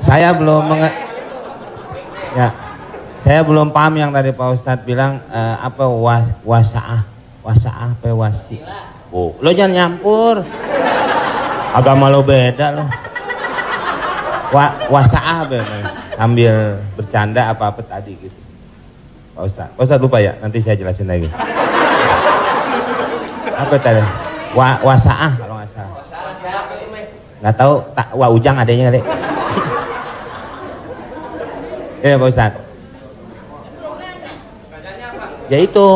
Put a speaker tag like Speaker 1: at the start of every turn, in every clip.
Speaker 1: Saya belum ya, saya belum paham yang tadi Pak Ustadz bilang apa wasaah apa wasi. Oh, lo jangan nyampur. Agama lo beda lo. Wasaah bener. Sambil bercanda apa tadi gitu. Pak Ustadz lupa ya, nanti saya jelasin lagi. Apa tadi? Wasaah kalau nggak salah. Nggak tahu, ujang adanya kali. Ya Pak Ustadz. Ya itu.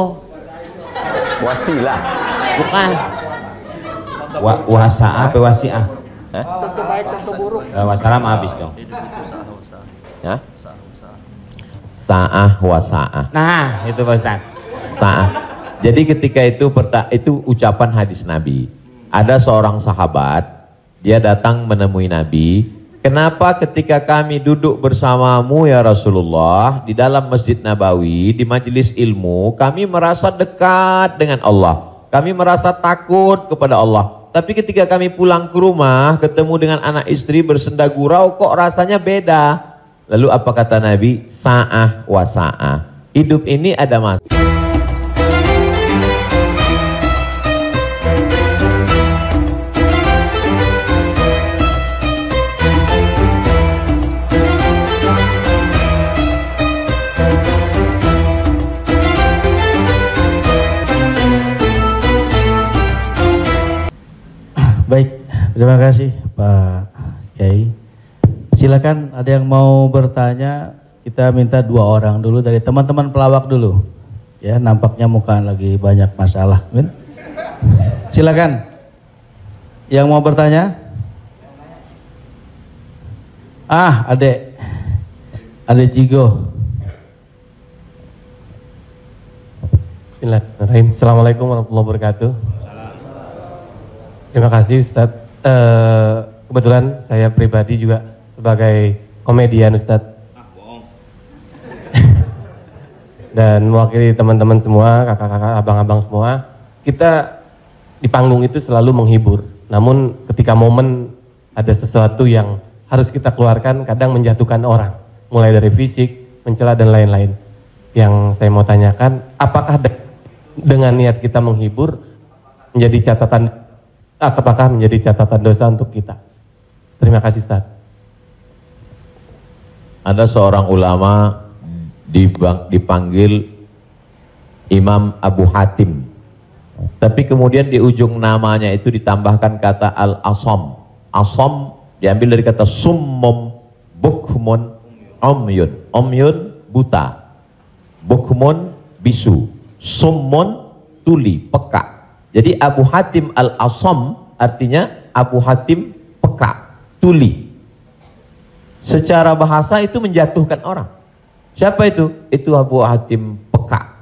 Speaker 2: Wasilah.
Speaker 1: Bukan. Wasaah apa wasiah?
Speaker 3: Tentu baik, tentu buruk.
Speaker 1: Wassalam habis dong.
Speaker 2: Hah? Sa'ah wasa'ah.
Speaker 1: Nah, itu Pak Ustadz.
Speaker 2: Sa'ah. Jadi ketika itu ucapan hadis Nabi. Ada seorang sahabat, dia datang menemui Nabi. Kenapa ketika kami duduk bersamamu ya Rasulullah di dalam Masjid Nabawi, di majelis ilmu, kami merasa dekat dengan Allah. Kami merasa takut kepada Allah. Tapi ketika kami pulang ke rumah, ketemu dengan anak istri bersenda gurau, kok rasanya beda. Lalu apa kata Nabi? Sa'ah wa sa'ah. Hidup ini ada masa.
Speaker 4: Baik, terima kasih Pak Kiai. Silakan ada yang mau bertanya, kita minta 2 orang dulu dari teman-teman pelawak dulu. Ya, nampaknya muka lagi banyak masalah. Silakan. Yang mau bertanya? Adek Jigo.
Speaker 5: Bismillahirrahmanirrahim. Assalamualaikum warahmatullahi wabarakatuh. Terima kasih Ustadz. Kebetulan saya pribadi juga sebagai komedian Ustadz. Dan mewakili teman-teman semua, kakak-kakak, abang-abang semua. Kita di panggung itu selalu menghibur. Namun ketika momen ada sesuatu yang harus kita keluarkan, kadang menjatuhkan orang. Mulai dari fisik, mencela dan lain-lain. Yang saya mau tanyakan, apakah dengan niat kita menghibur menjadi catatan, apakah menjadi catatan dosa untuk kita? Terima kasih Ustaz.
Speaker 2: Ada seorang ulama dipanggil Imam Abu Hatim. Tapi kemudian di ujung namanya itu ditambahkan kata Al-Asam. Asam diambil dari kata summum, bukmun, umyun. Umyun buta, bukmun bisu, summun tuli, peka. Jadi Abu Hatim Al-Asam artinya Abu Hatim peka, tuli. Secara bahasa itu menjatuhkan orang. Siapa itu? Itu Abu Hatim peka,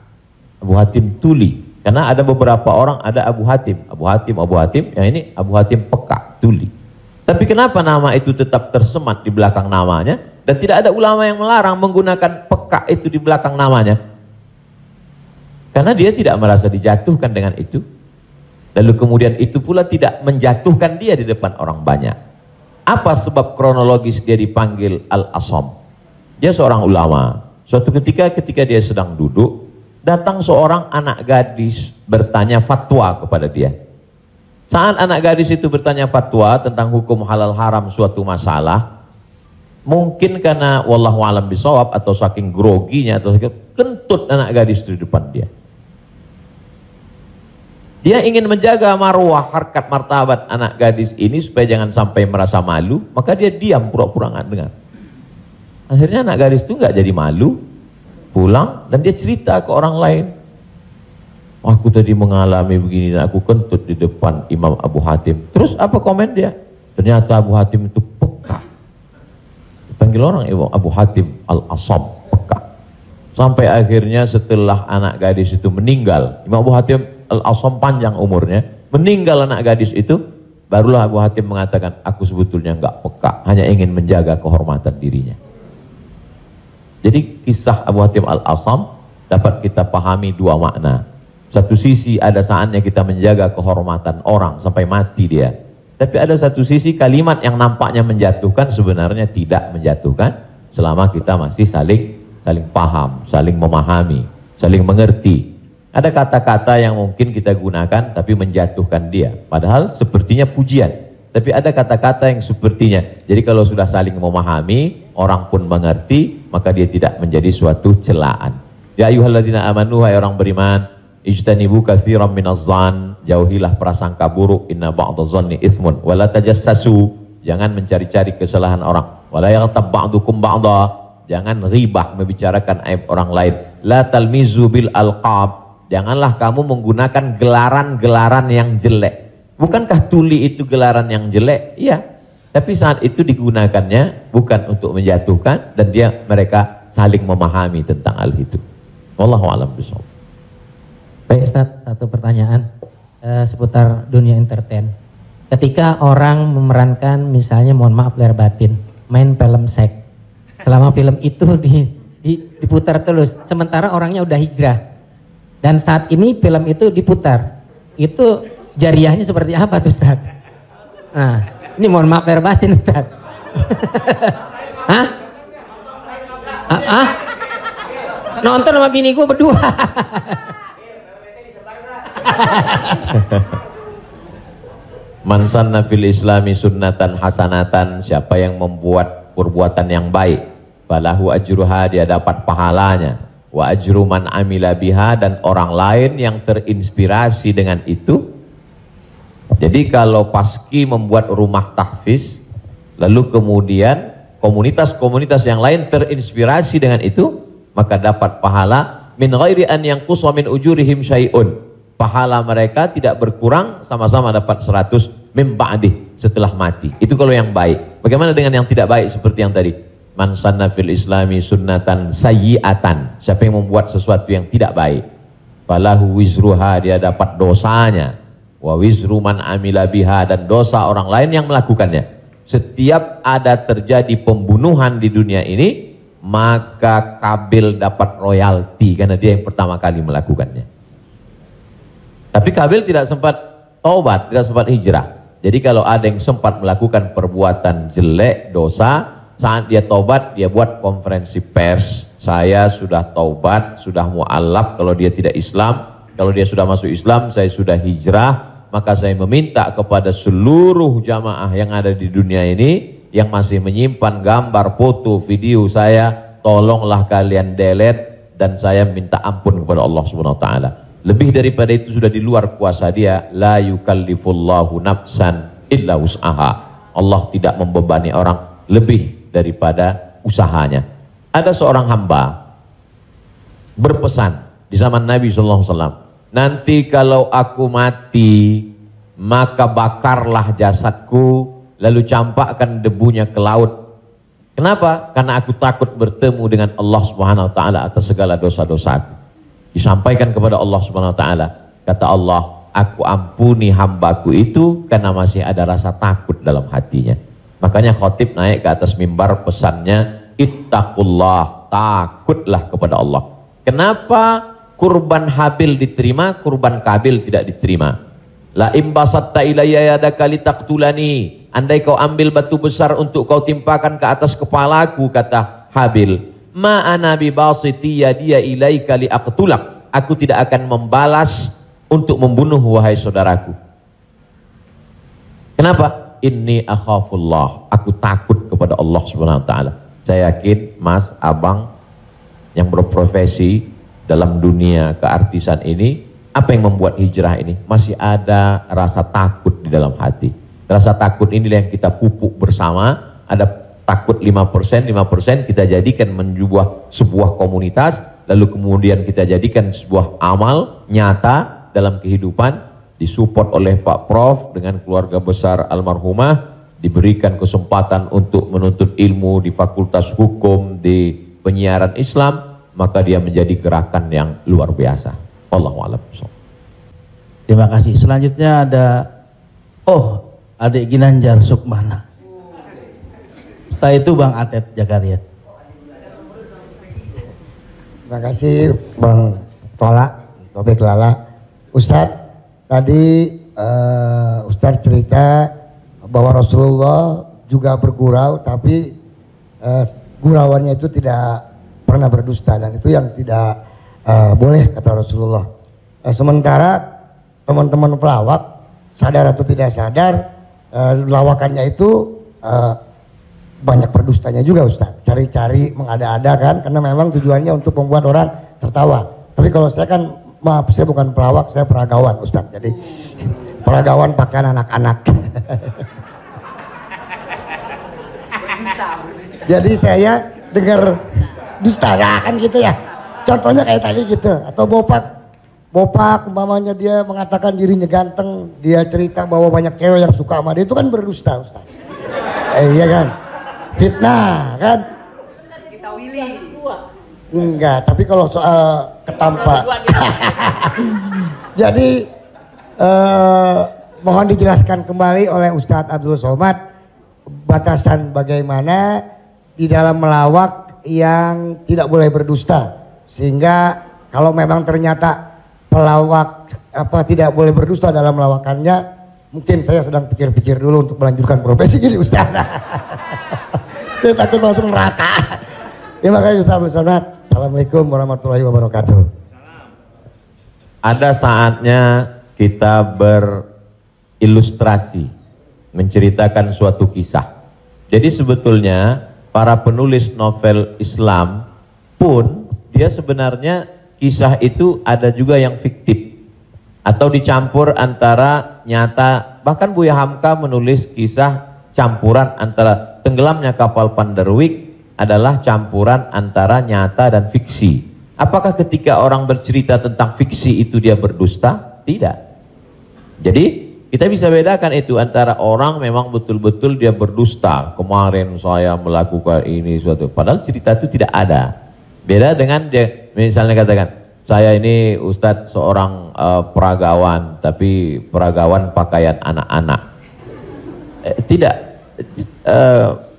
Speaker 2: Abu Hatim tuli. Karena ada beberapa orang ada Abu Hatim, yang ini Abu Hatim peka, tuli. Tapi kenapa nama itu tetap tersemat di belakang namanya dan tidak ada ulama yang melarang menggunakan peka itu di belakang namanya? Karena dia tidak merasa dijatuhkan dengan itu. Lalu kemudian itu pula tidak menjatuhkan dia di depan orang banyak. Apa sebab kronologis dia dipanggil Al-Asam? Dia seorang ulama. Suatu ketika dia sedang duduk, datang seorang anak gadis bertanya fatwa kepada dia. Saat anak gadis itu bertanya fatwa tentang hukum halal haram suatu masalah, mungkin karena wallahu alam bisawab atau saking groginya atau kentut anak gadis itu di depan dia. Dia ingin menjaga marwah, harkat, martabat anak gadis ini supaya jangan sampai merasa malu, maka dia diam pura-pura nggak dengar. Akhirnya anak gadis itu nggak jadi malu, pulang dan dia cerita ke orang lain. Aku tadi mengalami begini dan aku kentut di depan Imam Abu Hatim. Terus apa komen dia? Ternyata Abu Hatim itu peka. Dipanggil orang Imam Abu Hatim Al-Asam, peka. Sampai akhirnya setelah anak gadis itu meninggal, Imam Abu Hatim Al-Asam panjang umurnya, meninggal anak gadis itu, barulah Abu Hatim mengatakan, aku sebetulnya enggak peka, hanya ingin menjaga kehormatan dirinya. Jadi kisah Abu Hatim Al-Asam dapat kita pahami dua makna. Satu sisi ada saatnya kita menjaga kehormatan orang sampai mati dia. Tapi ada satu sisi kalimat yang nampaknya menjatuhkan sebenarnya tidak menjatuhkan selama kita masih saling paham, saling memahami, saling mengerti. Ada kata-kata yang mungkin kita gunakan tapi menjatuhkan dia. Padahal sepertinya pujian. Tapi ada kata-kata yang sepertinya. Jadi kalau sudah saling memahami, orang pun mengerti, maka dia tidak menjadi suatu celaan. Ya ayyuhalladzina amanu, hai orang beriman, ijtanibu katsiran minadh-dhann, jauhilah prasangka buruk, inna ba'dadh-dhanni itsmun, wala tajassasu, jangan mencari-cari kesalahan orang, wala yaghtab ba'dukum ba'dha, jangan ribah membicarakan aib orang lain, la talmizu bil alqab, janganlah kamu menggunakan gelaran-gelaran yang jelek. Bukankah tuli itu gelaran yang jelek? Iya, tapi saat itu digunakannya bukan untuk menjatuhkan, dan mereka saling memahami tentang hal itu. Wallahu a'lam bishawab.
Speaker 6: Baik Ustaz, satu pertanyaan seputar dunia entertain. Ketika orang memerankan misalnya, mohon maaf lahir batin, main film seks, selama film itu diputar terus, sementara orangnya udah hijrah, dan saat ini film itu diputar, itu jariahnya seperti apa tuh Ustaz? Nah, ini mohon maaf lahir batin Ustaz. Hah? Nonton sama bini gue berdua.
Speaker 2: Man sanna fil islami sunnatan hasanatan, siapa yang membuat perbuatan yang baik, falahu ajruha, dia dapat pahalanya, wa ajru man amila biha, dan orang lain yang terinspirasi dengan itu. Jadi kalau Paski membuat rumah tahfiz, lalu kemudian komunitas-komunitas yang lain terinspirasi dengan itu, maka dapat pahala min ghairi an yanqusa min ujurihim syai'un. Pahala mereka tidak berkurang, sama-sama dapat 100 mim ba'dih, setelah mati. Itu kalau yang baik. Bagaimana dengan yang tidak baik seperti yang tadi? Man sanna fil islami sunnatan sayyi'atan, siapa yang membuat sesuatu yang tidak baik, falahu wizruha, dia dapat dosanya, wa wizru man amila biha, dan dosa orang lain yang melakukannya. Setiap ada terjadi pembunuhan di dunia ini, maka Kabil dapat royalti karena dia yang pertama kali melakukannya. Tapi Kabil tidak sempat taubat, tidak sempat hijrah. Jadi kalau ada yang sempat melakukan perbuatan jelek, dosa, saat dia taubat, dia buat konferensi pers, saya sudah taubat, sudah mu'alaf kalau dia tidak Islam. Kalau dia sudah masuk Islam, saya sudah hijrah, maka saya meminta kepada seluruh jamaah yang ada di dunia ini, yang masih menyimpan gambar, foto, video saya, tolonglah kalian delete, dan saya minta ampun kepada Allah Subhanahu wa taala. Lebih daripada itu sudah di luar kuasa dia. La yukallifullahu nafsan illa wus'aha. Allah tidak membebani orang lebih daripada usahanya. Ada seorang hamba berpesan di zaman Nabi SAW, nanti kalau aku mati, maka bakarlah jasadku, lalu campakkan debunya ke laut. Kenapa? Karena aku takut bertemu dengan Allah Subhanahu wa taala atas segala dosa-dosaku. Disampaikan kepada Allah Subhanahu wa taala, kata Allah, aku ampuni hambaku itu karena masih ada rasa takut dalam hatinya. Makanya khotib naik ke atas mimbar, pesannya ittaqullah, takutlah kepada Allah. Kenapa kurban Habil diterima, kurban Kabil tidak diterima? La imbasatta ilayya yadaka litaqtulani, andai kau ambil batu besar untuk kau timpakan ke atas kepalaku, kata Habil, ma ana bi basiti yadiya ilaika liaqtulak, aku tidak akan membalas untuk membunuh wahai saudaraku. Kenapa? Inni akhafullah, aku takut kepada Allah Subhanahu wa taala. Saya yakin Mas, Abang yang berprofesi dalam dunia keartisan ini, apa yang membuat hijrah ini? Masih ada rasa takut di dalam hati. Rasa takut inilah yang kita pupuk bersama. Ada takut 5%, 5% kita jadikan menjadi sebuah komunitas, lalu kemudian kita jadikan sebuah amal nyata dalam kehidupan, disupport oleh Pak Prof dengan keluarga besar almarhumah, diberikan kesempatan untuk menuntut ilmu di Fakultas Hukum, di penyiaran Islam, maka dia menjadi gerakan yang luar biasa. Wallahu a'lam.
Speaker 4: Terima kasih. Selanjutnya ada adik Ginanjar Sukmana. Setelah itu Bang Atet Jakaria.
Speaker 7: Terima kasih Bang Tola, Topik Lala. Ustadz, tadi Ustadz cerita bahwa Rasulullah juga bergurau, tapi gurauannya itu tidak pernah berdusta, dan itu yang tidak boleh kata Rasulullah. Sementara teman-teman pelawak sadar atau tidak sadar lawakannya itu banyak berdustanya juga Ustaz. Cari-cari mengada-ada kan, karena memang tujuannya untuk membuat orang tertawa. Tapi kalau saya kan, maaf, saya bukan pelawak, saya peragawan Ustaz. Jadi peragawan pakaian anak-anak. Jadi saya dengar dusta kan gitu ya. Contohnya kayak tadi gitu. Atau Bopak umpamanya dia mengatakan dirinya ganteng, dia cerita bahwa banyak cewek yang suka sama dia, itu kan berdusta Ustaz. Iya kan? Fitnah kan? Kita Willy. Enggak, tapi kalau soal ketampak. Jadi mohon dijelaskan kembali oleh Ustadz Abdul Somad batasan bagaimana di dalam melawak yang tidak boleh berdusta, sehingga kalau memang ternyata pelawak tidak boleh berdusta dalam melawakannya, mungkin saya sedang pikir-pikir dulu untuk melanjutkan profesi ini Ustaz. Saya takut masuk neraka. Terima kasih Ustaz Abdul Somad. Assalamualaikum warahmatullahi wabarakatuh.
Speaker 2: Ada saatnya kita berilustrasi, menceritakan suatu kisah. Jadi sebetulnya para penulis novel Islam pun dia sebenarnya kisah itu ada juga yang fiktif atau dicampur antara nyata. Bahkan Buya Hamka menulis kisah campuran antara tenggelamnya kapal Panderwick adalah campuran antara nyata dan fiksi. Apakah ketika orang bercerita tentang fiksi itu dia berdusta? Tidak. Jadi kita bisa bedakan itu antara orang memang betul-betul dia berdusta. Kemarin saya melakukan ini suatu, padahal cerita itu tidak ada. Beda dengan dia misalnya katakan, saya ini Ustadz seorang peragawan, tapi peragawan pakaian anak-anak. Tidak,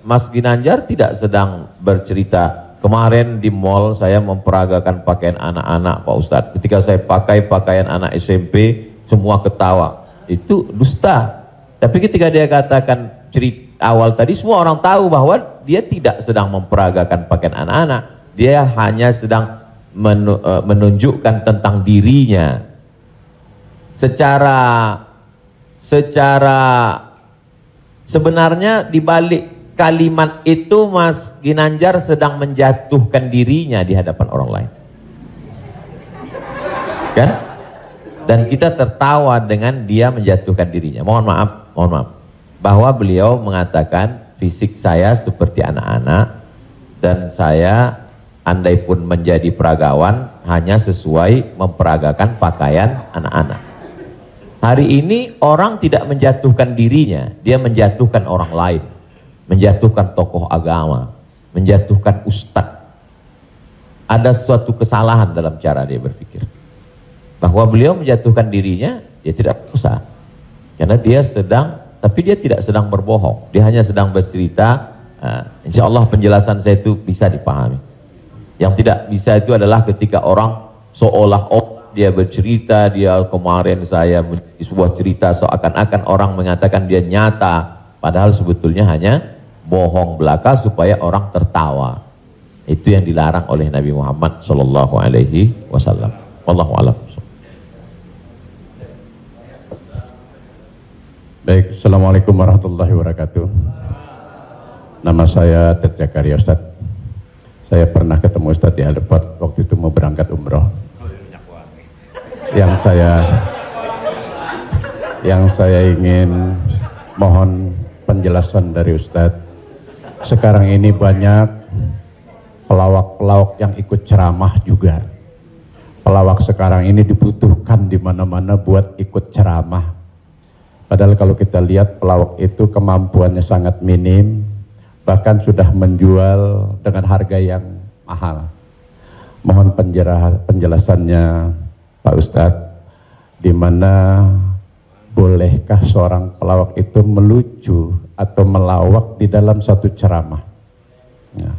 Speaker 2: Mas Ginanjar tidak sedang bercerita, kemarin di mall saya memperagakan pakaian anak-anak Pak Ustadz. Ketika saya pakai pakaian anak SMP, semua ketawa. Itu dusta. Tapi ketika dia katakan cerita awal tadi, semua orang tahu bahwa dia tidak sedang memperagakan pakaian anak-anak. Dia hanya sedang menunjukkan tentang dirinya. Secara sebenarnya di balik kalimat itu Mas Ginanjar sedang menjatuhkan dirinya di hadapan orang lain. Kan? Dan kita tertawa dengan dia menjatuhkan dirinya. Mohon maaf, bahwa beliau mengatakan fisik saya seperti anak-anak dan saya andai pun menjadi peragawan hanya sesuai memperagakan pakaian anak-anak. Hari ini orang tidak menjatuhkan dirinya, dia menjatuhkan orang lain, menjatuhkan tokoh agama, menjatuhkan ustadz. Ada suatu kesalahan dalam cara dia berpikir. Bahwa beliau menjatuhkan dirinya, dia tidak usah. Karena dia tapi dia tidak sedang berbohong. Dia hanya sedang bercerita. Insya Allah penjelasan saya itu bisa dipahami. Yang tidak bisa itu adalah ketika orang seolah-olah dia bercerita, dia kemarin saya menjadi sebuah cerita seakan-akan orang mengatakan dia nyata. Padahal sebetulnya hanya bohong belaka supaya orang tertawa. Itu yang dilarang oleh Nabi Muhammad SAW. Wallahu a'lam.
Speaker 8: Baik, Assalamualaikum warahmatullahi wabarakatuh. Nama saya Ted Zakaria Ustadz. Saya pernah ketemu Ustadz di airport waktu itu mau berangkat umroh. Yang saya ingin mohon penjelasan dari Ustadz. Sekarang ini banyak pelawak-pelawak yang ikut ceramah juga. Pelawak sekarang ini dibutuhkan di mana-mana buat ikut ceramah. Padahal kalau kita lihat pelawak itu kemampuannya sangat minim, bahkan sudah menjual dengan harga yang mahal. Mohon penjelasannya Pak Ustadz, di mana bolehkah seorang pelawak itu melucu atau melawak di dalam satu ceramah? Nah,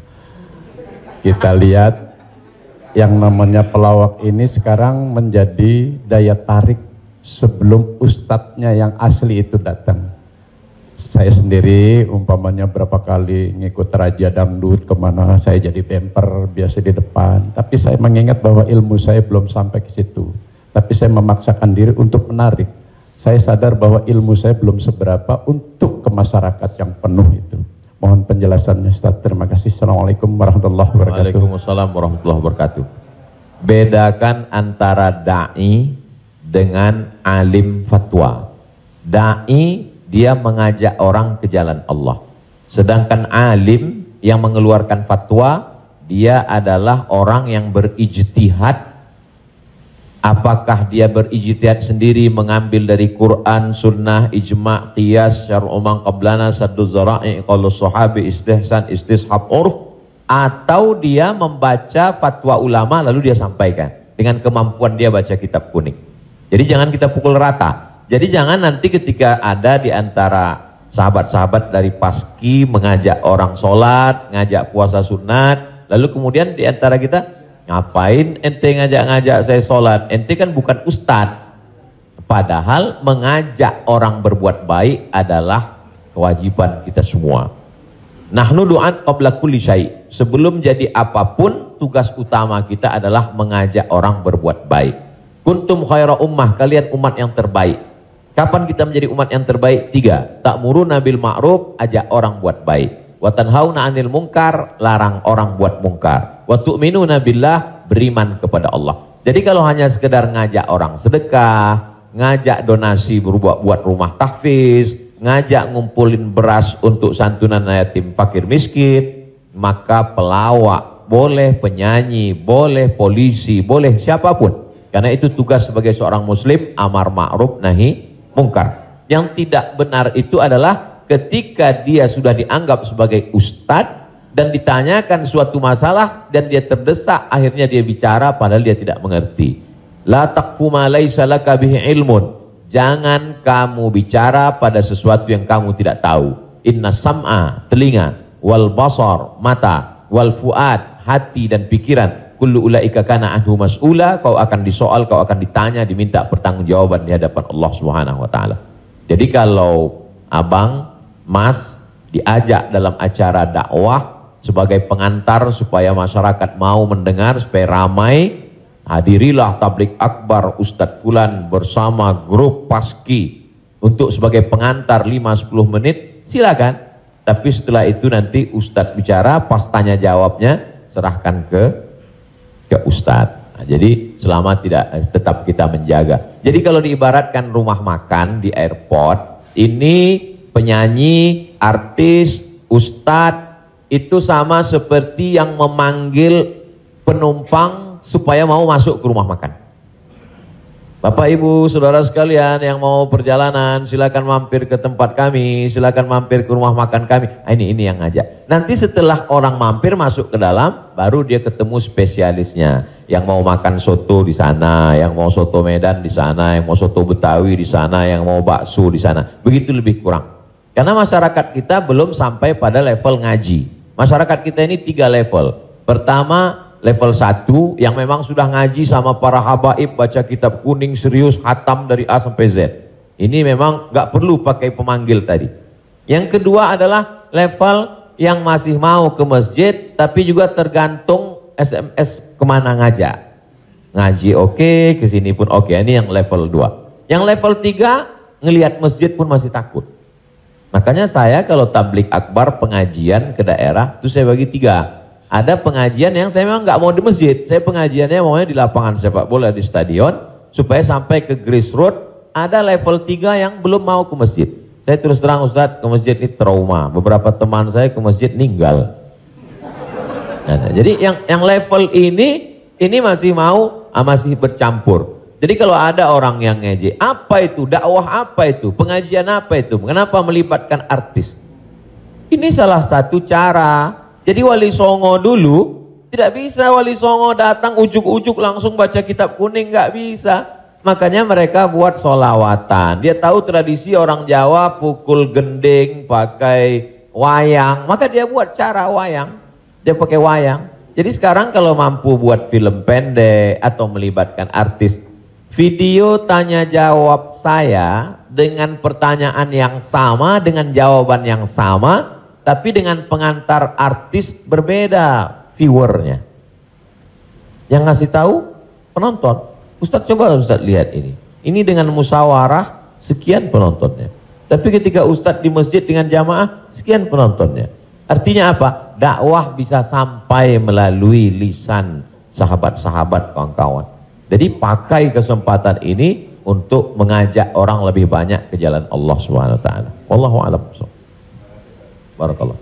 Speaker 8: kita lihat yang namanya pelawak ini sekarang menjadi daya tarik sebelum ustadznya yang asli itu datang. Saya sendiri umpamanya berapa kali ngikut raja dangdut kemana, saya jadi bemper biasa di depan, tapi saya mengingat bahwa ilmu saya belum sampai ke situ, tapi saya memaksakan diri untuk menarik. Saya sadar bahwa ilmu saya belum seberapa untuk ke masyarakat yang penuh itu. Mohon penjelasannya Ustaz. Terima kasih. Assalamualaikum warahmatullahi wabarakatuh.
Speaker 2: Waalaikumsalam warahmatullahi wabarakatuh. Bedakan antara da'i dengan alim fatwa. Da'i dia mengajak orang ke jalan Allah. Sedangkan alim yang mengeluarkan fatwa, dia adalah orang yang berijtihad. Apakah dia berijtihad sendiri mengambil dari Quran, sunnah, ijma', qiyas, syar'u man qablana, saddu zara'i, qaulu sahabi, istihsan, istishab, urf, atau dia membaca fatwa ulama lalu dia sampaikan dengan kemampuan dia baca kitab kuning. Jadi jangan kita pukul rata. Jadi jangan nanti ketika ada di antara sahabat-sahabat dari Paski mengajak orang sholat, ngajak puasa sunat, lalu kemudian di antara kita, ngapain ente ngajak-ngajak saya sholat? Ente kan bukan ustadz. Padahal mengajak orang berbuat baik adalah kewajiban kita semua. Nahnu du'an qabla kulli syai'. Sebelum jadi apapun, tugas utama kita adalah mengajak orang berbuat baik. Kuntum khaira ummah, kalian umat yang terbaik. Kapan kita menjadi umat yang terbaik? 3. Ta'muruna bil ma'ruf, ajak orang buat baik. Wa tanhauna 'anil munkar, larang orang buat mungkar. Wa tu'minuna billah, beriman kepada Allah. Jadi kalau hanya sekedar ngajak orang sedekah, ngajak donasi berbuat buat rumah tahfiz, ngajak ngumpulin beras untuk santunan yatim fakir miskin, maka pelawak boleh, penyanyi boleh, polisi boleh, siapapun. Karena itu tugas sebagai seorang muslim, amar ma'ruf nahi mungkar. Yang tidak benar itu adalah ketika dia sudah dianggap sebagai ustadz dan ditanyakan suatu masalah dan dia terdesak, akhirnya dia bicara padahal dia tidak mengerti. La taqfu ma laisa laka bihi ilmun. Jangan kamu bicara pada sesuatu yang kamu tidak tahu. Inna sam'a, telinga, wal basar, mata, wal fuad, hati dan pikiran, kullu ulaika kana anhu mas'ula, kau akan disoal, kau akan ditanya, diminta pertanggungjawaban di hadapan Allah Subhanahu wa taala. Jadi kalau abang, mas diajak dalam acara dakwah sebagai pengantar supaya masyarakat mau mendengar, supaya ramai, hadirilah tablik akbar Ustadz Fulan bersama grup Paski untuk sebagai pengantar 5-10 menit, silakan. Tapi setelah itu nanti Ustadz bicara, pas tanya jawabnya serahkan ke Ustadz. Nah, jadi selama tidak, tetap kita menjaga. Jadi kalau diibaratkan rumah makan di airport, ini penyanyi, artis, ustadz itu sama seperti yang memanggil penumpang supaya mau masuk ke rumah makan. Bapak Ibu saudara sekalian yang mau perjalanan, silakan mampir ke tempat kami, silakan mampir ke rumah makan kami. Nah, ini yang ngajak. Nanti setelah orang mampir masuk ke dalam, baru dia ketemu spesialisnya. Yang mau makan soto di sana, yang mau soto Medan di sana, yang mau soto Betawi di sana, yang mau bakso di sana. Begitu lebih kurang. Karena masyarakat kita belum sampai pada level ngaji. Masyarakat kita ini 3 level. Pertama, level 1 yang memang sudah ngaji sama para habaib, baca kitab kuning serius, hatam dari A sampai Z. Ini memang nggak perlu pakai pemanggil tadi. Yang kedua adalah level yang masih mau ke masjid, tapi juga tergantung SMS kemana ngajak. Ngaji oke, kesini pun oke. Ini yang level 2. Yang level 3, ngelihat masjid pun masih takut. Makanya saya kalau tablik akbar pengajian ke daerah itu saya bagi 3. Ada pengajian yang saya memang nggak mau di masjid, saya pengajiannya maunya di lapangan sepak bola, di stadion, supaya sampai ke grassroots. Ada level 3 yang belum mau ke masjid. Saya terus terang Ustadz, ke masjid ini trauma. Beberapa teman saya ke masjid meninggal. Nah, jadi yang level ini masih mau, masih bercampur. Jadi kalau ada orang yang ngejek, apa itu? Dakwah apa itu? Pengajian apa itu? Kenapa melibatkan artis? Ini salah satu cara. Jadi Wali Songo dulu, tidak bisa Wali Songo datang ujuk-ujuk langsung baca kitab kuning, nggak bisa. Makanya mereka buat solawatan. Dia tahu tradisi orang Jawa pukul gending, pakai wayang. Maka dia buat cara wayang. Dia pakai wayang. Jadi sekarang kalau mampu buat film pendek atau melibatkan artis, video tanya jawab saya dengan pertanyaan yang sama, dengan jawaban yang sama, tapi dengan pengantar artis berbeda viewernya. Yang ngasih tahu penonton. Ustadz, coba Ustadz lihat ini. Ini dengan musyawarah sekian penontonnya. Tapi ketika Ustadz di masjid dengan jamaah sekian penontonnya. Artinya apa? Dakwah bisa sampai melalui lisan sahabat-sahabat, kawan-kawan. Jadi pakai kesempatan ini untuk mengajak orang lebih banyak ke jalan Allah Subhanahu wa taala. Wallahu a'lam. Barakallah.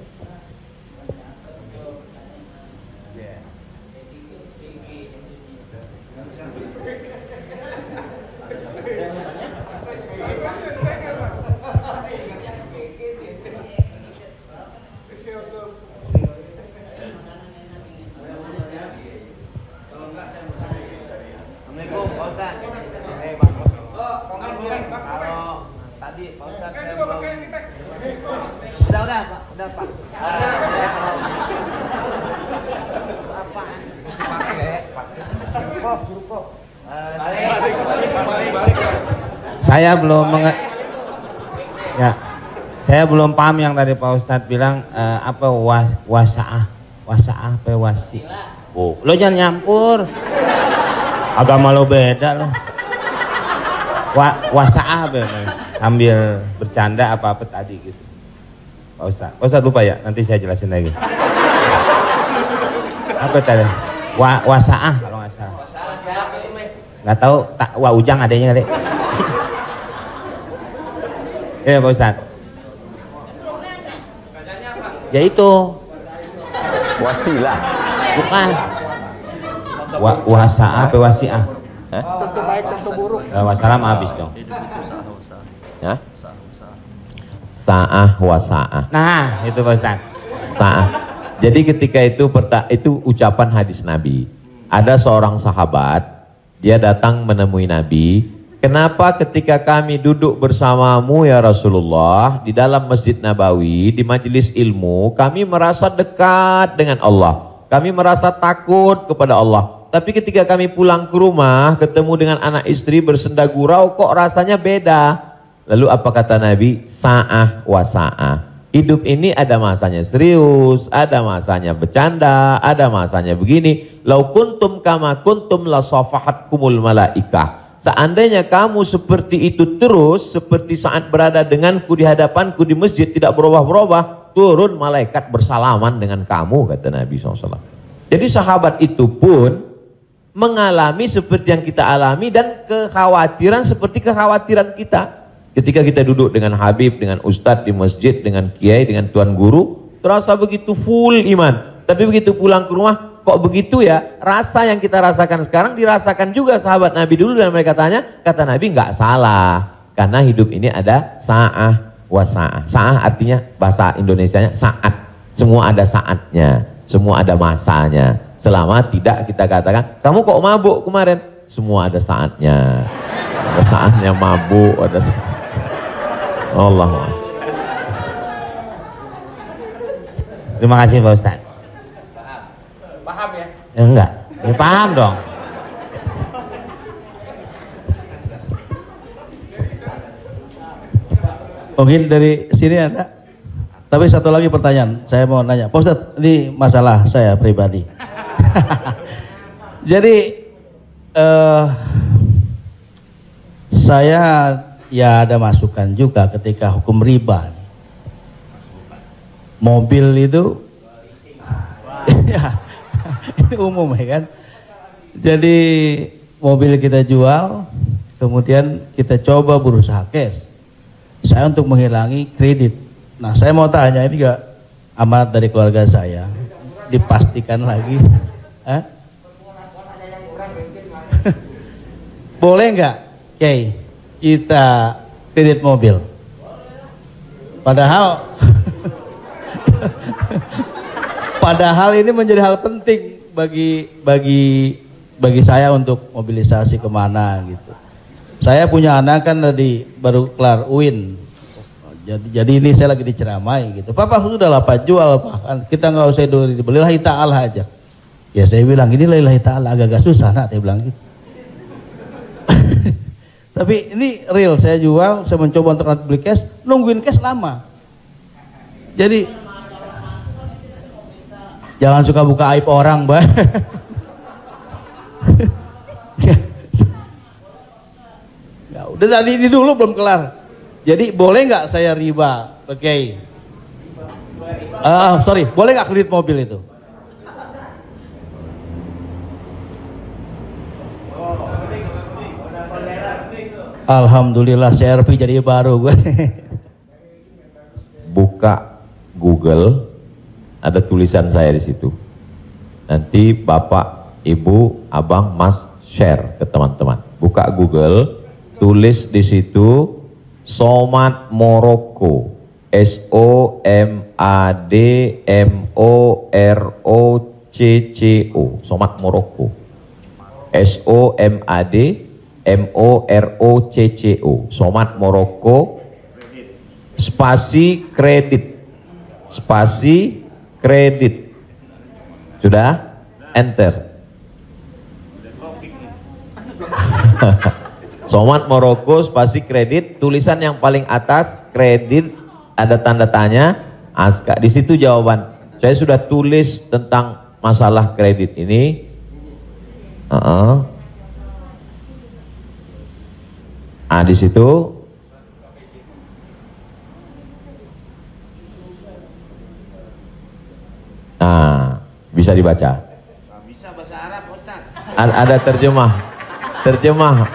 Speaker 1: Saya belum paham yang tadi Pak Ustadz bilang apa wasaah apa wasi. Oh, lo jangan nyampur. Agama lo beda lo. Wasaah sambil bercanda apa tadi gitu. Pak Ustadz lupa ya, nanti saya jelasin lagi. Apa tadi? Wasaah kalau nggak salah. Nggak tahu, ujang adanya kali. Ya Pak Ustadz. Ya itu.
Speaker 9: Wasilah.
Speaker 1: Bukan. Wasaah apa wasiah?
Speaker 3: Tentu baik, tentu buruk.
Speaker 1: Wassalam habis dong.
Speaker 2: Ya? Sa'ah wasa'ah.
Speaker 1: Nah, itu Pak Ustadz.
Speaker 2: Sa'ah. Jadi ketika itu ucapan hadis Nabi. Ada seorang sahabat, dia datang menemui Nabi. Kenapa ketika kami duduk bersamamu ya Rasulullah di dalam Masjid Nabawi, di majelis ilmu, kami merasa dekat dengan Allah. Kami merasa takut kepada Allah. Tapi ketika kami pulang ke rumah, ketemu dengan anak istri bersenda gurau, kok rasanya beda. Lalu apa kata Nabi? Sa'ah wa sa'ah. Hidup ini ada masanya serius, ada masanya bercanda, ada masanya begini. Lau kuntum kama kuntum la safahatkumul malaikah. Seandainya kamu seperti itu terus, seperti saat berada denganku di hadapanku di masjid, tidak berubah-berubah, turun malaikat bersalaman dengan kamu, kata Nabi SAW. Jadi sahabat itu pun mengalami seperti yang kita alami dan kekhawatiran seperti kekhawatiran kita. Ketika kita duduk dengan Habib, dengan Ustadz di masjid, dengan Kiai, dengan Tuan Guru, terasa begitu full iman. Tapi begitu pulang ke rumah, kok begitu ya? Rasa yang kita rasakan sekarang dirasakan juga sahabat Nabi dulu, dan mereka tanya, kata Nabi nggak salah, karena hidup ini ada sa'ah wa sa'ah. Sa'ah artinya bahasa Indonesianya saat. Semua ada saatnya, semua ada masanya. Selama tidak kita katakan, kamu kok mabuk kemarin? Semua ada saatnya. Ada saatnya mabuk, ada Allah.
Speaker 1: Terima kasih Pak Ustadz.
Speaker 3: Paham ya?
Speaker 1: Ya enggak, ya paham dong.
Speaker 4: Mungkin dari sini ada. Tapi satu lagi pertanyaan, saya mau nanya. Pak Ustadz, ini masalah saya pribadi. Jadi saya ya ada masukan juga ketika hukum riba. Mobil itu ya, ini umum ya kan. Jadi mobil kita jual, kemudian kita coba berusaha cash. Saya untuk menghilangi kredit. Nah, saya mau tanya, ini juga amanat dari keluarga saya, dipastikan lagi. Boleh nggak, Kiai, kita kredit mobil? Padahal padahal ini menjadi hal penting bagi saya untuk mobilisasi kemana gitu. Saya punya anak kan baru kelar UIN. Jadi ini saya lagi diceramai gitu. Papa sudah lah Pak, jual Pak. Kita nggak usah dibeli, lillahi ta'ala aja. Ya saya bilang ini lillahi ta'ala, agak-agak susah nak, saya bilang gitu. Tapi ini real, saya jual, saya mencoba untuk beli cash, nungguin cash lama. Jadi jangan suka buka aib orang, Mbak. Ya, udah tadi ini dulu belum kelar. Jadi boleh nggak saya riba? Oke. Sorry, boleh nggak kredit mobil itu? Alhamdulillah CRV jadi baru gue.
Speaker 2: Buka Google, ada tulisan saya di situ. Nanti Bapak, Ibu, Abang, Mas share ke teman-teman. Buka Google, tulis di situ Somad Morocco, SOMADMOROCCO, Somad Morocco, SOMADMOROCCO, Somad Morocco, spasi kredit, sudah, enter. Somad Morocco spasi kredit, tulisan yang paling atas kredit, ada tanda tanya, Aska. Di situ jawaban. Saya sudah tulis tentang masalah kredit ini. Di situ. Bisa dibaca.
Speaker 1: Bisa bahasa Arab, Ustaz.
Speaker 2: Ada terjemah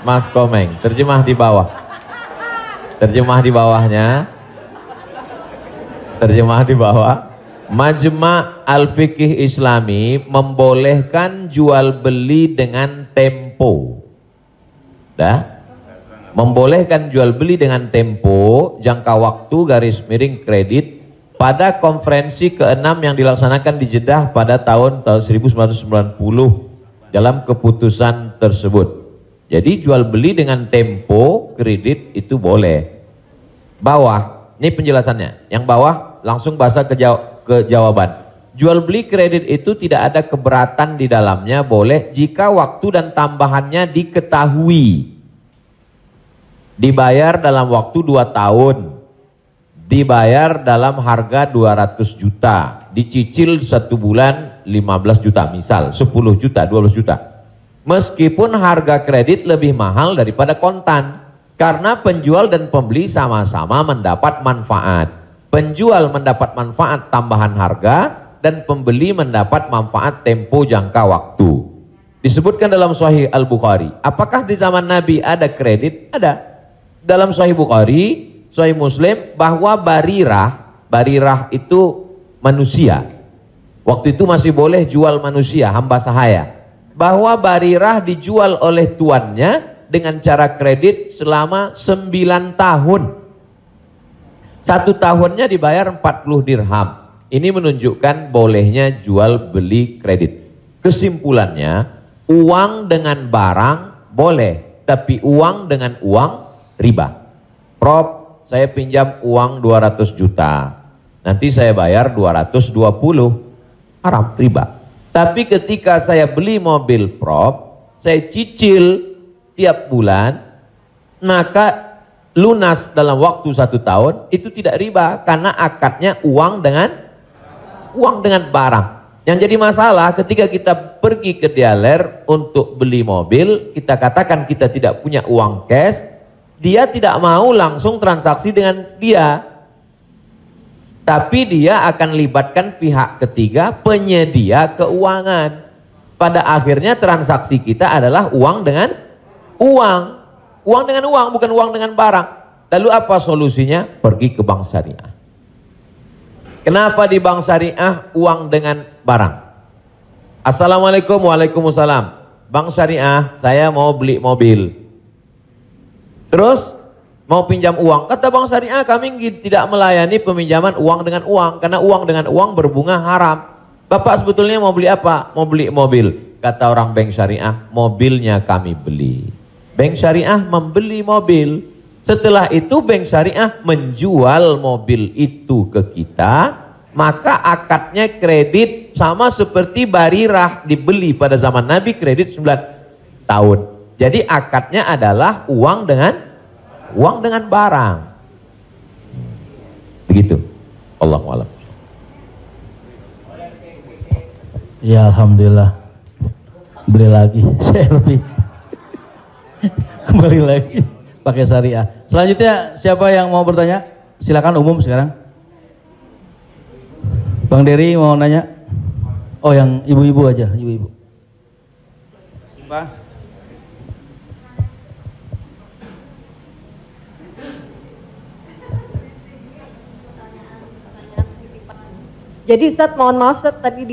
Speaker 2: Mas Komeng, terjemah di bawah, terjemah di bawah. Majma' Al-Fiqih Islami membolehkan jual beli dengan tempo. Membolehkan jual beli dengan tempo, jangka waktu garis miring kredit pada konferensi ke-6 yang dilaksanakan di Jeddah pada tahun 1990 dalam keputusan tersebut. Jadi jual beli dengan tempo kredit itu boleh. Bawah, ini penjelasannya. Yang bawah langsung bahasa ke jawaban. Jual beli kredit itu tidak ada keberatan di dalamnya, boleh jika waktu dan tambahannya diketahui. Dibayar dalam waktu 2 tahun. Dibayar dalam harga 200 juta, dicicil 1 bulan 15 juta, misal 10 juta, 12 juta. Meskipun harga kredit lebih mahal daripada kontan, karena penjual dan pembeli sama-sama mendapat manfaat. Penjual mendapat manfaat tambahan harga dan pembeli mendapat manfaat tempo jangka waktu. Disebutkan dalam Sahih Al-Bukhari. Apakah di zaman Nabi ada kredit? Ada. Dalam Sahih Bukhari, Sahih Muslim, bahwa barirah itu manusia. Waktu itu masih boleh jual manusia, hamba sahaya. Bahwa barirah dijual oleh tuannya dengan cara kredit selama 9 tahun. 1 tahunnya dibayar 40 dirham. Ini menunjukkan bolehnya jual beli kredit. Kesimpulannya, uang dengan barang boleh, tapi uang dengan uang riba. Prof, saya pinjam uang 200 juta, nanti saya bayar 220, haram, riba. Tapi ketika saya beli mobil, Prof, saya cicil tiap bulan, maka lunas dalam waktu 1 tahun, itu tidak riba, karena akadnya uang dengan barang. Yang jadi masalah ketika kita pergi ke dealer untuk beli mobil, kita katakan kita tidak punya uang cash, dia tidak mau langsung transaksi dengan dia, tapi dia akan libatkan pihak ketiga, penyedia keuangan. Pada akhirnya transaksi kita adalah uang dengan uang, bukan uang dengan barang. Lalu apa solusinya? Pergi ke bank syariah. Kenapa di bank syariah uang dengan barang? Assalamualaikum, waalaikumsalam. Bank syariah, saya mau beli mobil. Terus mau pinjam uang, kata bank syariah, kami tidak melayani peminjaman uang dengan uang, karena uang dengan uang berbunga haram. Bapak sebetulnya mau beli apa? Mau beli mobil. Kata orang bank syariah, mobilnya kami beli. Bank syariah membeli mobil. Setelah itu bank syariah menjual mobil itu ke kita, maka akadnya kredit sama seperti Barirah dibeli pada zaman Nabi kredit 9 tahun. Jadi akadnya adalah uang dengan barang. Begitu. Allahu a'lam.
Speaker 4: Ya alhamdulillah. Beli lagi, saya lebih kembali lagi pakai syariah. Selanjutnya siapa yang mau bertanya? Silakan umum sekarang. Bang Dery mau nanya? Oh yang ibu-ibu aja, ibu-ibu. Pak.
Speaker 10: Jadi Ustadz, mohon maaf Ustadz, tadi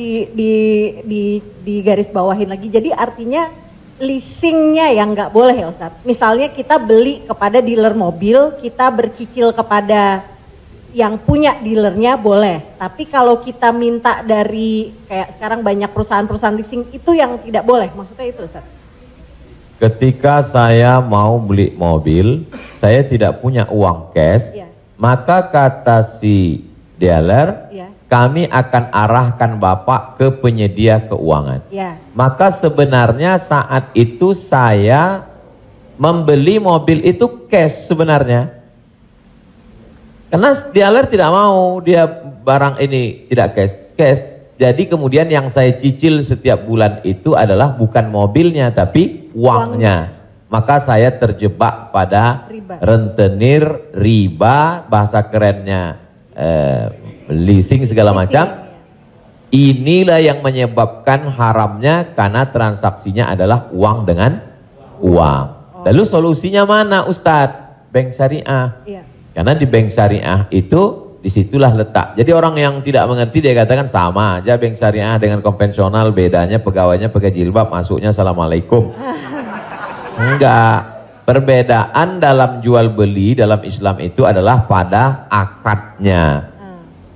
Speaker 10: di garis bawahin lagi. Jadi artinya leasingnya yang nggak boleh ya Ustadz. Misalnya kita beli kepada dealer mobil, kita bercicil kepada yang punya dealernya boleh. Tapi kalau kita minta dari kayak sekarang banyak perusahaan-perusahaan leasing itu yang tidak boleh. Maksudnya itu Ustadz.
Speaker 2: Ketika saya mau beli mobil, saya tidak punya uang cash, maka kata si dealer, kami akan arahkan Bapak ke penyedia keuangan. Maka sebenarnya saat itu saya membeli mobil itu cash sebenarnya. Karena dealer tidak mau dia barang ini tidak cash. Jadi kemudian yang saya cicil setiap bulan itu adalah bukan mobilnya tapi uangnya. Maka saya terjebak pada rentenir, riba, bahasa kerennya leasing segala macam. Inilah yang menyebabkan haramnya karena transaksinya adalah uang dengan uang. Lalu solusinya mana Ustadz? Bank syariah. Karena di bank syariah itu disitulah letak. Jadi orang yang tidak mengerti dia katakan sama aja bank syariah dengan konvensional, bedanya pegawainya pakai jilbab, masuknya assalamualaikum. Enggak. Perbedaan dalam jual beli dalam Islam itu adalah pada akadnya.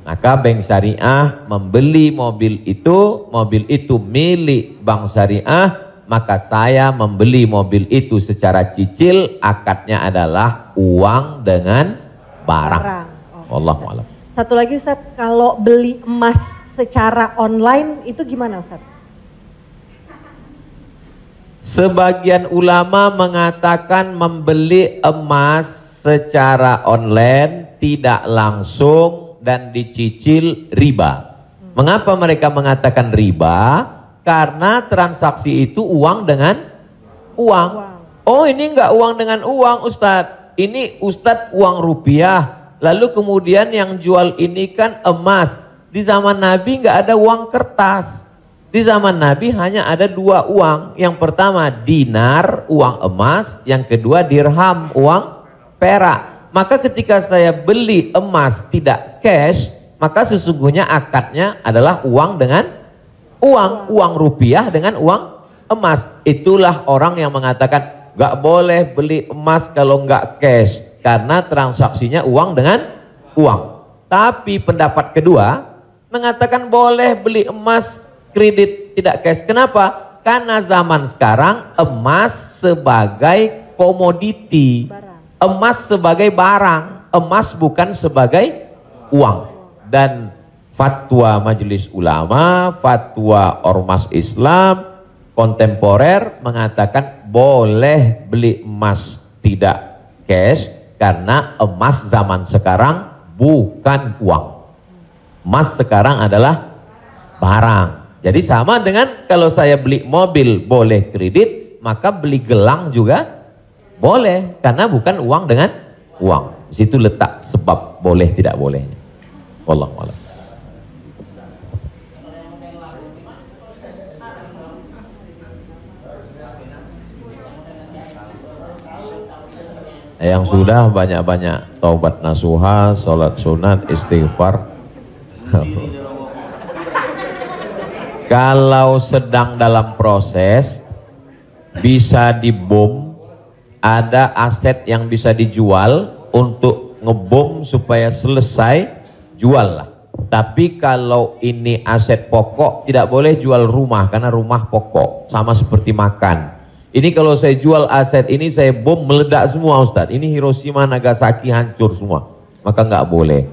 Speaker 2: Maka bank syariah membeli mobil itu milik bank syariah, maka saya membeli mobil itu secara cicil, akadnya adalah uang dengan barang. Wallahu a'lam.
Speaker 10: Satu lagi Ustaz, kalau beli emas secara online itu gimana Ustaz?
Speaker 2: Sebagian ulama mengatakan membeli emas secara online tidak langsung dan dicicil riba. Mengapa mereka mengatakan riba? Karena transaksi itu uang dengan uang. Oh ini enggak uang dengan uang Ustadz. Ini Ustadz uang rupiah. Lalu kemudian yang jual ini kan emas. Di zaman Nabi enggak ada uang kertas. Di zaman Nabi hanya ada dua uang. Yang pertama dinar, uang emas. Yang kedua dirham, uang perak. Maka ketika saya beli emas tidak cash, maka sesungguhnya akadnya adalah uang dengan uang rupiah dengan uang emas. Itulah orang yang mengatakan nggak boleh beli emas kalau nggak cash karena transaksinya uang dengan uang. Tapi pendapat kedua mengatakan boleh beli emas kredit tidak cash. Kenapa? Karena zaman sekarang emas sebagai komoditi. Emas sebagai barang, emas bukan sebagai uang. Dan fatwa Majelis Ulama, fatwa Ormas Islam kontemporer mengatakan boleh beli emas tidak cash karena emas zaman sekarang bukan uang. Emas sekarang adalah barang. Jadi sama dengan kalau saya beli mobil boleh kredit, maka beli gelang juga boleh, karena bukan uang dengan uang. Di situ letak sebab boleh tidak bolehnya. Wallahu a'lam. Yang sudah banyak-banyak taubat nasuha, sholat sunat, istighfar. Kalau sedang dalam proses bisa dibom, ada aset yang bisa dijual untuk ngebom supaya selesai, jual lah. Tapi kalau ini aset pokok tidak boleh jual rumah karena rumah pokok, sama seperti makan. Ini kalau saya jual aset ini saya bom meledak semua Ustadz. Ini Hiroshima Nagasaki hancur semua, maka nggak boleh.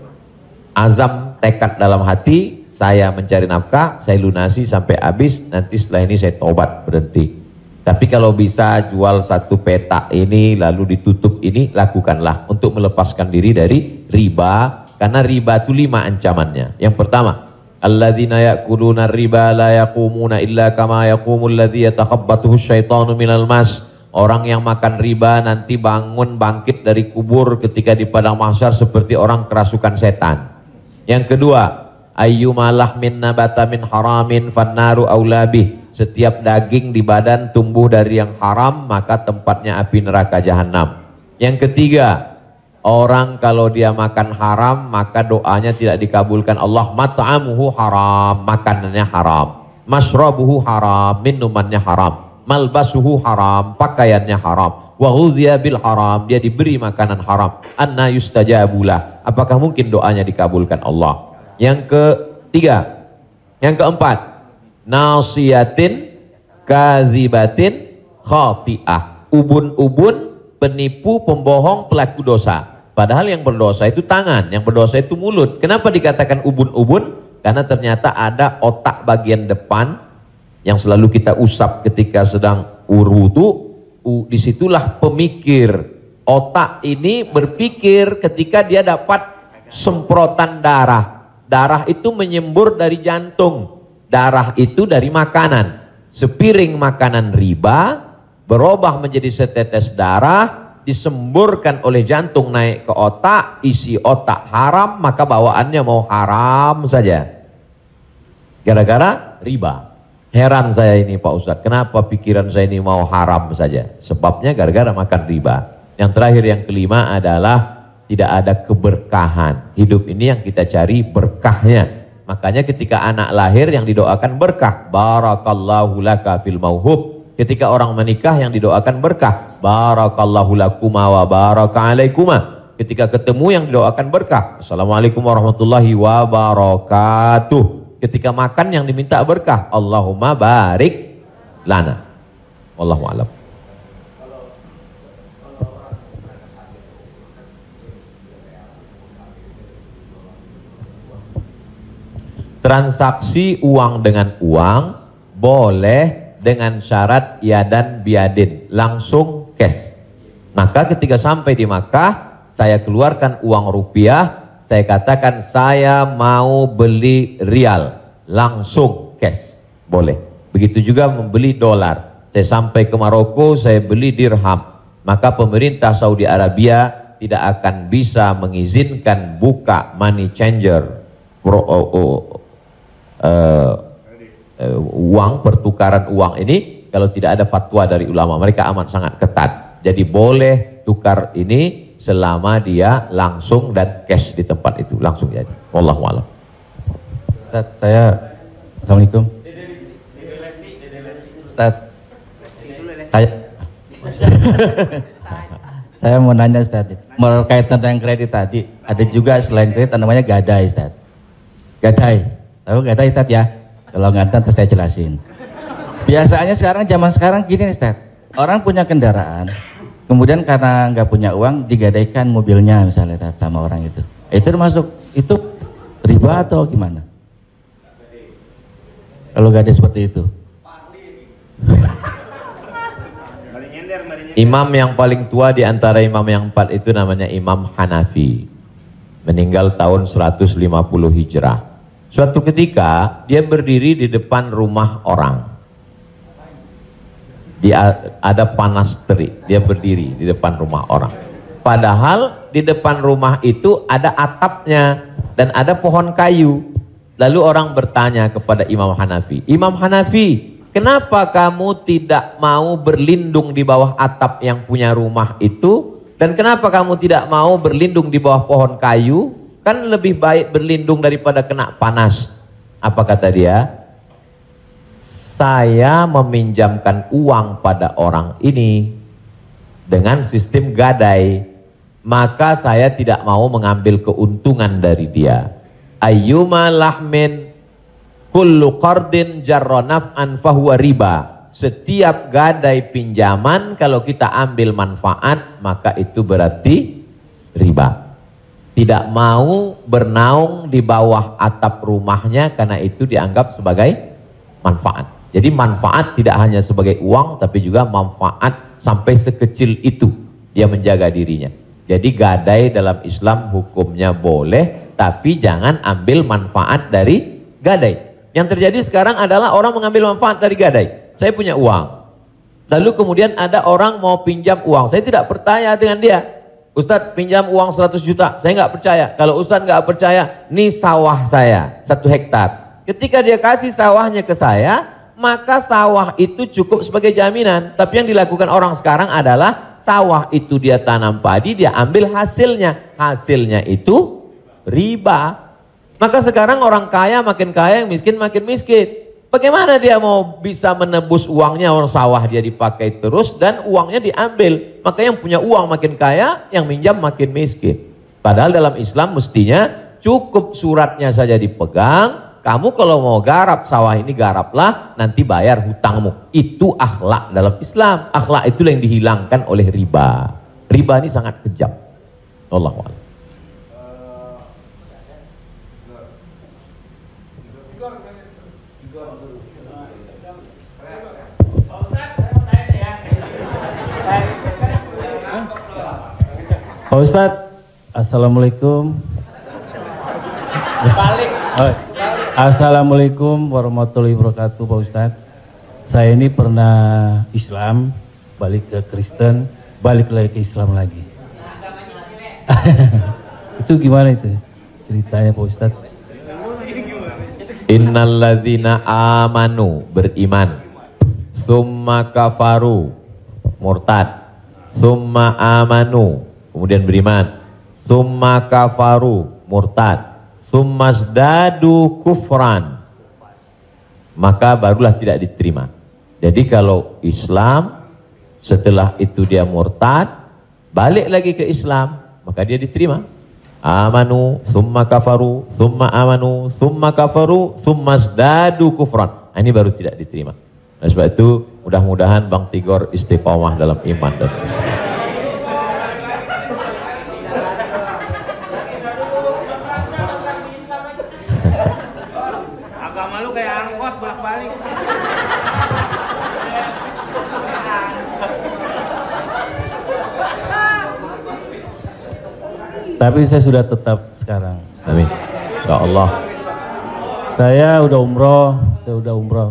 Speaker 2: Azam tekad dalam hati, saya mencari nafkah, saya lunasi sampai habis, nanti setelah ini saya tobat berhenti. Tapi kalau bisa jual satu petak ini lalu ditutup ini, lakukanlah untuk melepaskan diri dari riba, karena riba itu 5 ancamannya. Yang pertama, alladzina ya'kuluna riba la yaqumuna illa kama yaqumul ladzi yatakhabbathu syaitanu minal mas. Orang yang makan riba nanti bangkit dari kubur ketika di padang mahsyar seperti orang kerasukan setan. Yang kedua, ayyuma lahmin nabata min haramin fannaru aula bih. Setiap daging di badan tumbuh dari yang haram, maka tempatnya api neraka jahanam. Yang ketiga, orang kalau dia makan haram, maka doanya tidak dikabulkan Allah. Mat'amuhu haram, makanannya haram. Mashrabuhu haram, minumannya haram. Malbasuhu haram, pakaiannya haram. Wa ghuziya bil haram, dia diberi makanan haram. Anna yustajabulah, apakah mungkin doanya dikabulkan Allah? Yang ketiga, yang keempat, nasiyatin kazibatin khati'ah. Ubun-ubun, penipu, pembohong, pelaku dosa. Padahal yang berdosa itu tangan, yang berdosa itu mulut. Kenapa dikatakan ubun-ubun? Karena ternyata ada otak bagian depan yang selalu kita usap ketika sedang wudu. Disitulah pemikir. Otak ini berpikir ketika dia dapat semprotan darah. Darah itu menyembur dari jantung. Darah itu dari makanan. Sepiring makanan riba berubah menjadi setetes darah, disemburkan oleh jantung naik ke otak, isi otak haram, maka bawaannya mau haram saja. Gara-gara riba. Heran saya ini Pak Ustadz, kenapa pikiran saya ini mau haram saja? Sebabnya gara-gara makan riba. Yang terakhir, yang kelima adalah tidak ada keberkahan. Hidup ini yang kita cari berkahnya. Makanya ketika anak lahir yang didoakan berkah. Barakallahu laka fil mauhub. Ketika orang menikah yang didoakan berkah. Barakallahu lakuma wa baraka alaikuma. Ketika ketemu yang didoakan berkah. Assalamualaikum warahmatullahi wabarakatuh. Ketika makan yang diminta berkah, Allahumma barik lana. Wallahu a'lam. Transaksi uang dengan uang boleh dengan syarat yadan biadin, langsung cash. Maka ketika sampai di Makkah, saya keluarkan uang rupiah, saya katakan saya mau beli rial, langsung cash, boleh. Begitu juga membeli dolar. Saya sampai ke Maroko, saya beli dirham. Maka pemerintah Saudi Arabia tidak akan bisa mengizinkan buka money changer, uang, pertukaran uang ini kalau tidak ada fatwa dari ulama. Mereka amat sangat ketat. Jadi boleh tukar ini selama dia langsung dan cash di tempat itu, langsung jadi. Wallahu a'lam.
Speaker 4: Ustaz, Assalamualaikum. Ustaz, saya mau nanya Ustaz, berkaitan dengan kredit tadi, ada juga selain kredit namanya gadai Ustaz. Gadai, tahu gadai Ustaz ya? Kalau nggak tahu saya jelasin. Biasanya zaman sekarang gini Ustaz, orang punya kendaraan, kemudian karena nggak punya uang digadaikan mobilnya misalnya sama orang itu. Itu termasuk itu riba atau gimana? Kalau gadai seperti itu.
Speaker 2: Imam yang paling tua di antara imam yang 4 itu namanya Imam Hanafi. Meninggal tahun 150 Hijrah. Suatu ketika dia berdiri di depan rumah orang. Ada panas terik, dia berdiri di depan rumah orang. Padahal di depan rumah itu ada atapnya dan ada pohon kayu. Lalu orang bertanya kepada Imam Hanafi, Imam Hanafi, kenapa kamu tidak mau berlindung di bawah atap yang punya rumah itu? Dan kenapa kamu tidak mau berlindung di bawah pohon kayu? Kan lebih baik berlindung daripada kena panas. Apa kata dia? Saya meminjamkan uang pada orang ini dengan sistem gadai, maka saya tidak mau mengambil keuntungan dari dia. Ayyuma lahmin kullu qardin jarra naf'an fahuwa riba. Setiap gadai pinjaman kalau kita ambil manfaat maka itu berarti riba. tidak mau bernaung di bawah atap rumahnya karena itu dianggap sebagai manfaat. Jadi manfaat tidak hanya sebagai uang, tapi juga manfaat sampai sekecil itu dia menjaga dirinya. Jadi gadai dalam Islam hukumnya boleh, tapi jangan ambil manfaat dari gadai. Yang terjadi sekarang adalah orang mengambil manfaat dari gadai. Saya punya uang, lalu kemudian ada orang mau pinjam uang, saya tidak percaya dengan dia. Ustadz pinjam uang 100 juta, saya nggak percaya. Kalau Ustadz nggak percaya, nih sawah saya 1 hektar. Ketika dia kasih sawahnya ke saya, maka sawah itu cukup sebagai jaminan. Tapi yang dilakukan orang sekarang adalah sawah itu dia tanam padi, dia ambil hasilnya. Hasilnya itu riba. Maka sekarang orang kaya makin kaya, yang miskin makin miskin. Bagaimana dia mau bisa menebus uangnya, orang sawah dia dipakai terus dan uangnya diambil. Maka yang punya uang makin kaya, yang minjam makin miskin. Padahal dalam Islam mestinya cukup suratnya saja dipegang. Kamu kalau mau garap sawah ini garaplah, nanti bayar hutangmu. Itu akhlak dalam Islam. Akhlak itu yang dihilangkan oleh riba. Riba ini sangat kejam. Wallahu a'lam.
Speaker 4: Pak Ustadz, Assalamualaikum. Assalamualaikum warahmatullahi wabarakatuh Pak Ustadz. Saya ini pernah Islam, balik ke Kristen, balik lagi ke Islam lagi. Itu gimana itu ceritanya Pak Ustadz?
Speaker 2: Innalladzina amanu, beriman, summa kafaru, murtad, summa amanu, kemudian beriman, summa kafaru, murtad, summa zdadu kufran, maka barulah tidak diterima. Jadi kalau Islam setelah itu dia murtad, balik lagi ke Islam, maka dia diterima. Amanu summa kafaru summa amanu summa kafaru summa zdadu kufran, ini baru tidak diterima. Nah, sebab itu mudah-mudahan Bang Tigor istiqomah dalam iman dan Islam.
Speaker 1: Agama lu kayak angkos bolak-balik.
Speaker 4: Tapi saya sudah tetap sekarang.
Speaker 2: Amin. Insya Allah.
Speaker 4: Saya udah umroh,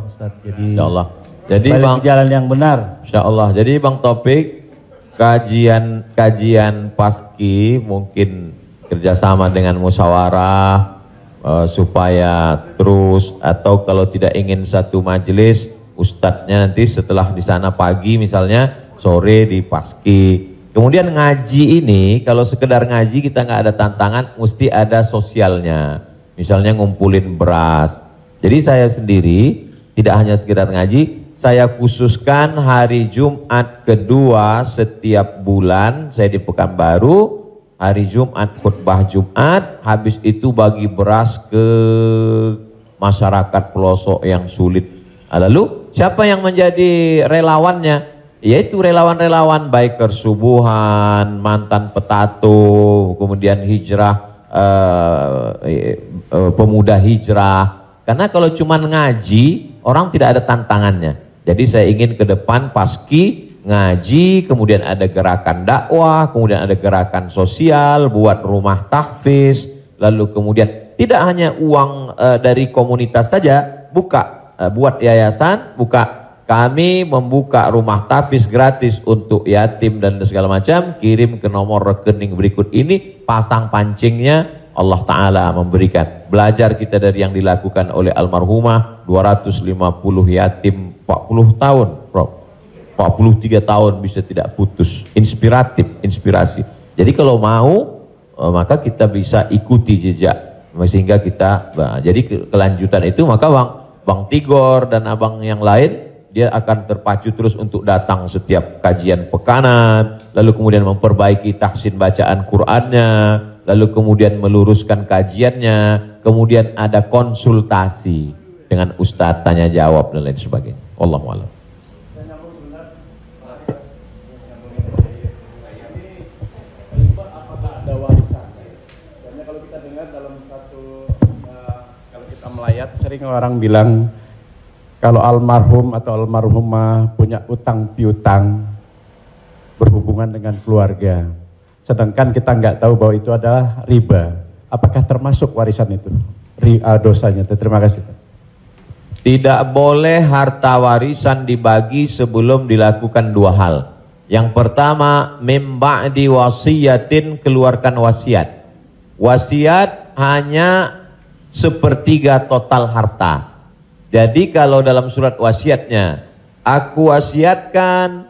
Speaker 4: Ustaz. Jadi
Speaker 2: Insya Allah. Jadi
Speaker 4: balik
Speaker 2: Bang,
Speaker 4: ke jalan yang benar.
Speaker 2: Insya Allah. Jadi Bang Topik, kajian paski mungkin kerjasama dengan musyawarah supaya terus, atau kalau tidak ingin satu majelis, ustadznya nanti setelah di sana pagi misalnya, sore di paski. Kemudian ngaji ini, kalau sekedar ngaji kita nggak ada tantangan, mesti ada sosialnya. Misalnya ngumpulin beras. Jadi saya sendiri tidak hanya sekedar ngaji, saya khususkan hari Jumat kedua setiap bulan, saya di Pekanbaru, hari Jumat khutbah Jumat, habis itu bagi beras ke masyarakat pelosok yang sulit. Lalu siapa yang menjadi relawannya? Yaitu relawan-relawan Biker Subuhan, mantan petato, kemudian hijrah, pemuda hijrah. Karena kalau cuma ngaji, orang tidak ada tantangannya. Jadi saya ingin ke depan paski ngaji, kemudian ada gerakan dakwah, kemudian ada gerakan sosial, buat rumah tahfiz, lalu kemudian tidak hanya uang dari komunitas saja, buka, buat yayasan, buka. Kami membuka rumah tahfiz gratis untuk yatim dan segala macam, kirim ke nomor rekening berikut ini, pasang pancingnya, Allah Ta'ala memberikan. Belajar kita dari yang dilakukan oleh almarhumah, 250 yatim 40 tahun, Prof. 43 tahun bisa tidak putus. Inspiratif, inspirasi. Jadi kalau mau, maka kita bisa ikuti jejak. Sehingga kita, jadi kelanjutan itu, maka Bang Tigor dan abang yang lain, dia akan terpacu terus untuk datang setiap kajian pekanan, lalu kemudian memperbaiki tahsin bacaan Qur'annya, lalu kemudian meluruskan kajiannya, kemudian ada konsultasi dengan ustadz, tanya jawab dan lain sebagainya. Wallahu a'lam.
Speaker 8: dalam satu kalau kita melayat sering orang bilang kalau almarhum atau almarhumah punya utang piutang berhubungan dengan keluarga, sedangkan kita nggak tahu bahwa itu adalah riba. Apakah termasuk warisan itu dosanya? Terima kasih.
Speaker 2: Tidak boleh harta warisan dibagi sebelum dilakukan dua hal. Yang pertama, mim ba'di wasiyatin, keluarkan wasiat. Wasiat hanya sepertiga total harta. Jadi kalau dalam surat wasiatnya, aku wasiatkan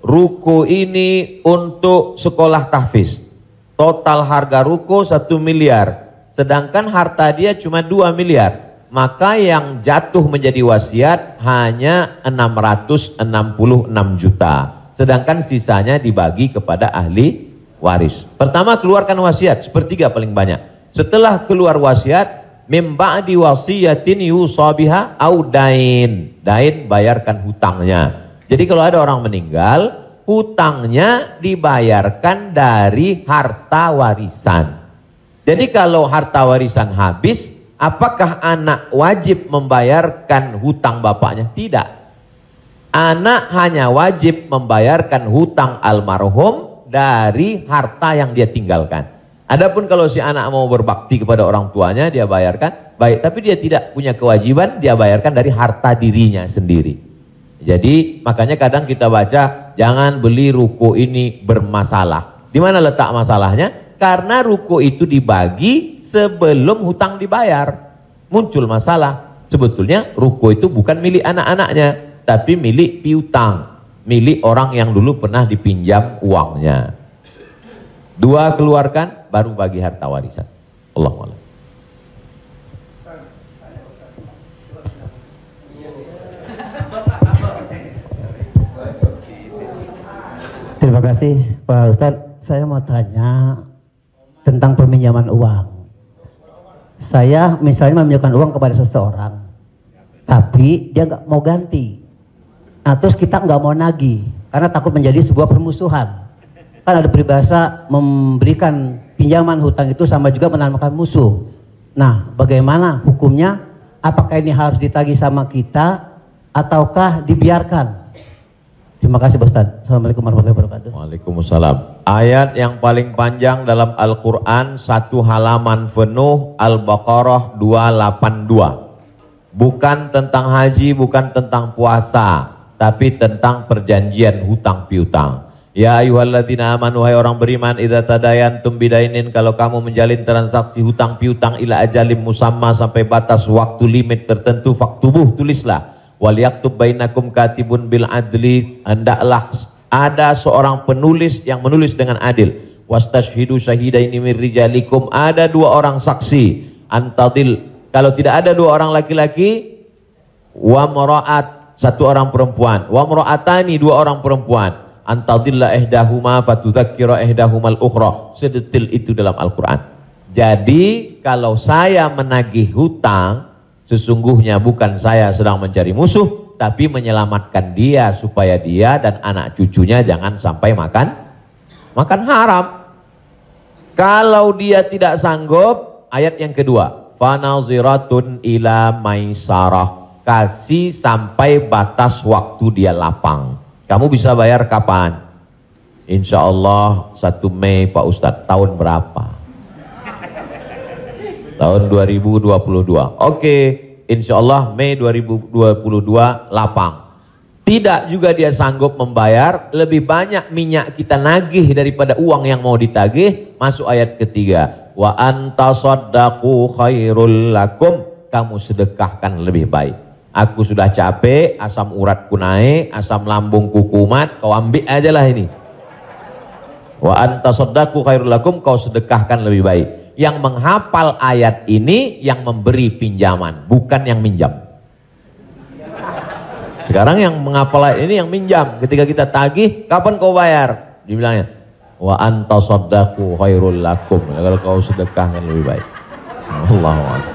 Speaker 2: ruko ini untuk sekolah tahfiz. Total harga ruko 1 miliar. Sedangkan harta dia cuma 2 miliar. Maka yang jatuh menjadi wasiat hanya 666 juta. Sedangkan sisanya dibagi kepada ahli waris. Pertama, keluarkan wasiat, sepertiga paling banyak. Setelah keluar wasiat, mim ba'di wasiyatin yusa biha au dain. Dain, bayarkan hutangnya. Jadi kalau ada orang meninggal, hutangnya dibayarkan dari harta warisan. Jadi kalau harta warisan habis, apakah anak wajib membayarkan hutang bapaknya? Tidak. Anak hanya wajib membayarkan hutang almarhum dari harta yang dia tinggalkan. Adapun kalau si anak mau berbakti kepada orang tuanya, dia bayarkan, baik. Tapi dia tidak punya kewajiban, dia bayarkan dari harta dirinya sendiri. Jadi makanya kadang kita baca, jangan beli ruko ini bermasalah. Di mana letak masalahnya? Karena ruko itu dibagi sebelum hutang dibayar. Muncul masalah. Sebetulnya ruko itu bukan milik anak-anaknya, tapi milik piutang, milik orang yang dulu pernah dipinjam uangnya. Dua keluarkan, baru bagi harta warisan. Allahu a'lam.
Speaker 11: Terima kasih Pak Ustadz. Saya mau tanya tentang peminjaman uang. Saya misalnya meminjamkan uang kepada seseorang, tapi dia nggak mau ganti. Nah terus kita nggak mau nagih karena takut menjadi sebuah permusuhan. Kan ada peribahasa memberikan pinjaman hutang itu sama juga menanamkan musuh. Nah bagaimana hukumnya? Apakah ini harus ditagih sama kita ataukah dibiarkan? Terima kasih Pak Ustadz. Assalamualaikum warahmatullahi wabarakatuh.
Speaker 2: Waalaikumsalam. Ayat yang paling panjang dalam Al-Quran, 1 halaman penuh, Al-Baqarah 282. Bukan tentang haji, bukan tentang puasa, tapi tentang perjanjian hutang piutang. Ya ayyuhalladzina amanu, wahai orang beriman, idza tadayantum bidainin, kalau kamu menjalin transaksi hutang piutang ila ajalim musamma, sampai batas waktu limit tertentu, faktubuh, tulislah. Wal yaktub bainakum katibun bil adli, hendaklah ada seorang penulis yang menulis dengan adil. Wastashhidu syahidaini min rijalikum, ada 2 orang saksi. Antadil, kalau tidak ada 2 orang laki-laki, wa maraat, 1 orang perempuan, wa maraatani, 2 orang perempuan. Antadilla ihdahuma fatudzakkira ihdahumal ukhra. Sedetil itu dalam Al-Qur'an. Jadi kalau saya menagih hutang, sesungguhnya bukan saya sedang mencari musuh, tapi menyelamatkan dia supaya dia dan anak cucunya jangan sampai makan haram. Kalau dia tidak sanggup, ayat yang kedua, fanaziratun ila maisarah, kasih sampai batas waktu dia lapang. Kamu bisa bayar kapan? Insya Allah 1 Mei Pak Ustadz. Tahun berapa? Tahun 2022. Oke, insya Allah Mei 2022 lapang. Tidak juga dia sanggup membayar, lebih banyak minyak kita nagih daripada uang yang mau ditagih. Masuk ayat ketiga, wa antasaddaqu khairul lakum, kamu sedekahkan lebih baik. Aku sudah capek, asam uratku naik, asam lambungku kumat, kau ambil aja lah ini. Wa antasaddaqu khairul lakum, kau sedekahkan lebih baik. Yang menghafal ayat ini yang memberi pinjaman, bukan yang minjam. Sekarang yang menghafal ayat ini yang minjam. Ketika kita tagih, kapan kau bayar? Dibilangnya, wa antasaddaqu khairul lakum, kalau kau sedekahkan lebih baik. Allahu akbar.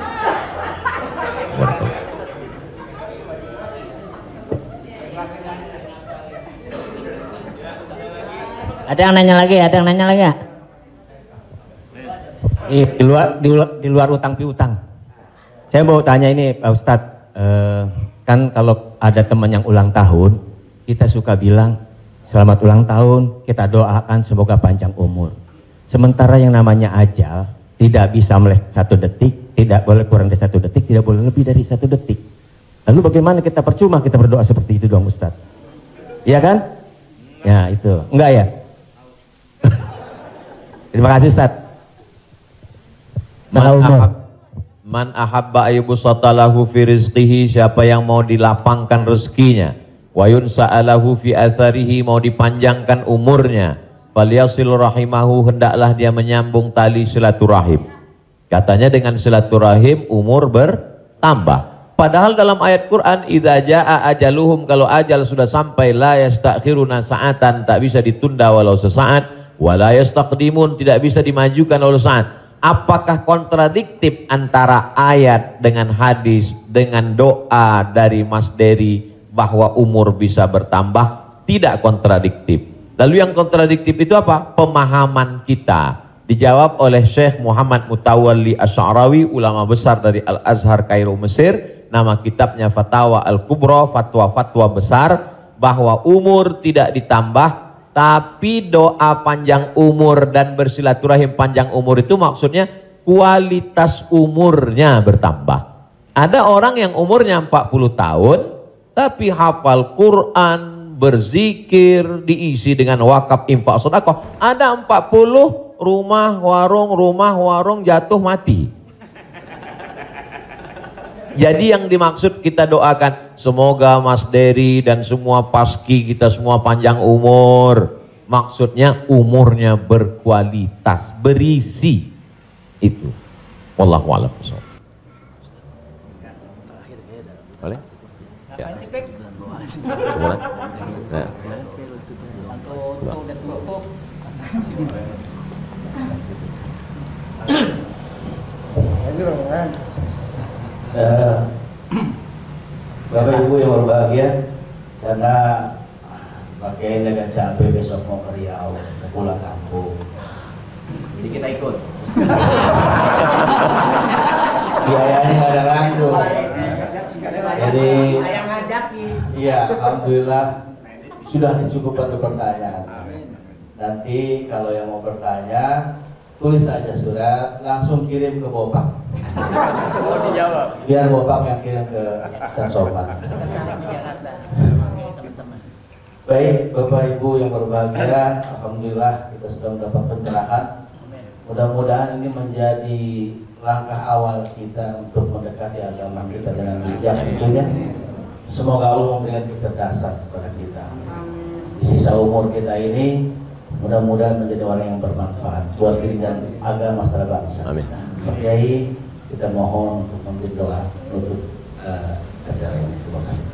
Speaker 6: Ada yang nanya lagi? Ada yang nanya lagi ya?
Speaker 12: Di luar utang piutang. Saya mau tanya ini Pak Ustadz, kan kalau ada teman yang ulang tahun, kita suka bilang selamat ulang tahun, kita doakan semoga panjang umur. Sementara yang namanya ajal tidak bisa meleset 1 detik, tidak boleh kurang dari 1 detik, tidak boleh lebih dari 1 detik. Lalu bagaimana kita percuma kita berdoa seperti itu dong Ustadz? Iya kan? Ya itu, enggak ya? Terima kasih Ustadz.
Speaker 2: Man ahabba ayyubsata lahu fi rizqihi, siapa yang mau dilapangkan rezekinya, wa yunsa'alahu fi atharihi, mau dipanjangkan umurnya, falyasil rahimahu, hendaklah dia menyambung tali silaturahim. Katanya dengan silaturahim umur bertambah. Padahal dalam ayat Quran, idza jaa ajaluhum, kalau ajal sudah sampai, la yastakhiruna sa'atan, tak bisa ditunda walau sesaat, wa la yastaqdimun, tidak bisa dimajukan walau saat. Apakah kontradiktif antara ayat dengan hadis dengan doa dari Mas Dery bahwa umur bisa bertambah? Tidak kontradiktif. Lalu yang kontradiktif itu apa? Pemahaman kita. Dijawab oleh Syekh Muhammad Mutawalli Asy'arawi, ulama besar dari Al-Azhar Kairo Mesir. Nama kitabnya Fatawa Al-Kubra, fatwa-fatwa besar, bahwa umur tidak ditambah, tapi doa panjang umur dan bersilaturahim panjang umur itu maksudnya kualitas umurnya bertambah. Ada orang yang umurnya 40 tahun tapi hafal Quran, berzikir, diisi dengan wakaf, infak, sedekah. Ada 40 rumah warung jatuh mati. Jadi yang dimaksud kita doakan, semoga Mas Dery dan semua paski kita semua panjang umur. Maksudnya umurnya berkualitas, berisi. Itu. Wallahu a'lam. Boleh? Ya.
Speaker 4: Bapak Ibu yang berbahagia, karena Pak Kiai agak capek besok mau ke Riau, mau pulang kampung, jadi kita ikut. Biayanya nggak ada lain tuh. Jadi
Speaker 13: yang ngajakin.
Speaker 4: Iya, alhamdulillah sudah dicukupkan untuk pertanyaan. Nanti kalau yang mau bertanya, tulis aja surat, langsung kirim ke Bopak.
Speaker 3: Oh, dijawab.
Speaker 4: Biar Bopak yang kirim ke Ustaz Somad. Baik, Bapak Ibu yang berbahagia, alhamdulillah kita sudah mendapat pencerahan. Mudah-mudahan ini menjadi langkah awal kita untuk mendekati agama kita dengan bijak tentunya. Semoga Allah memberikan kecerdasan kepada kita. Di sisa umur kita ini, mudah-mudahan menjadi orang yang bermanfaat buat diri dan agama secara bangsa.
Speaker 2: Amin.
Speaker 4: Pak Kiai, kita mohon untuk memberi doa untuk acara ini. Terima kasih.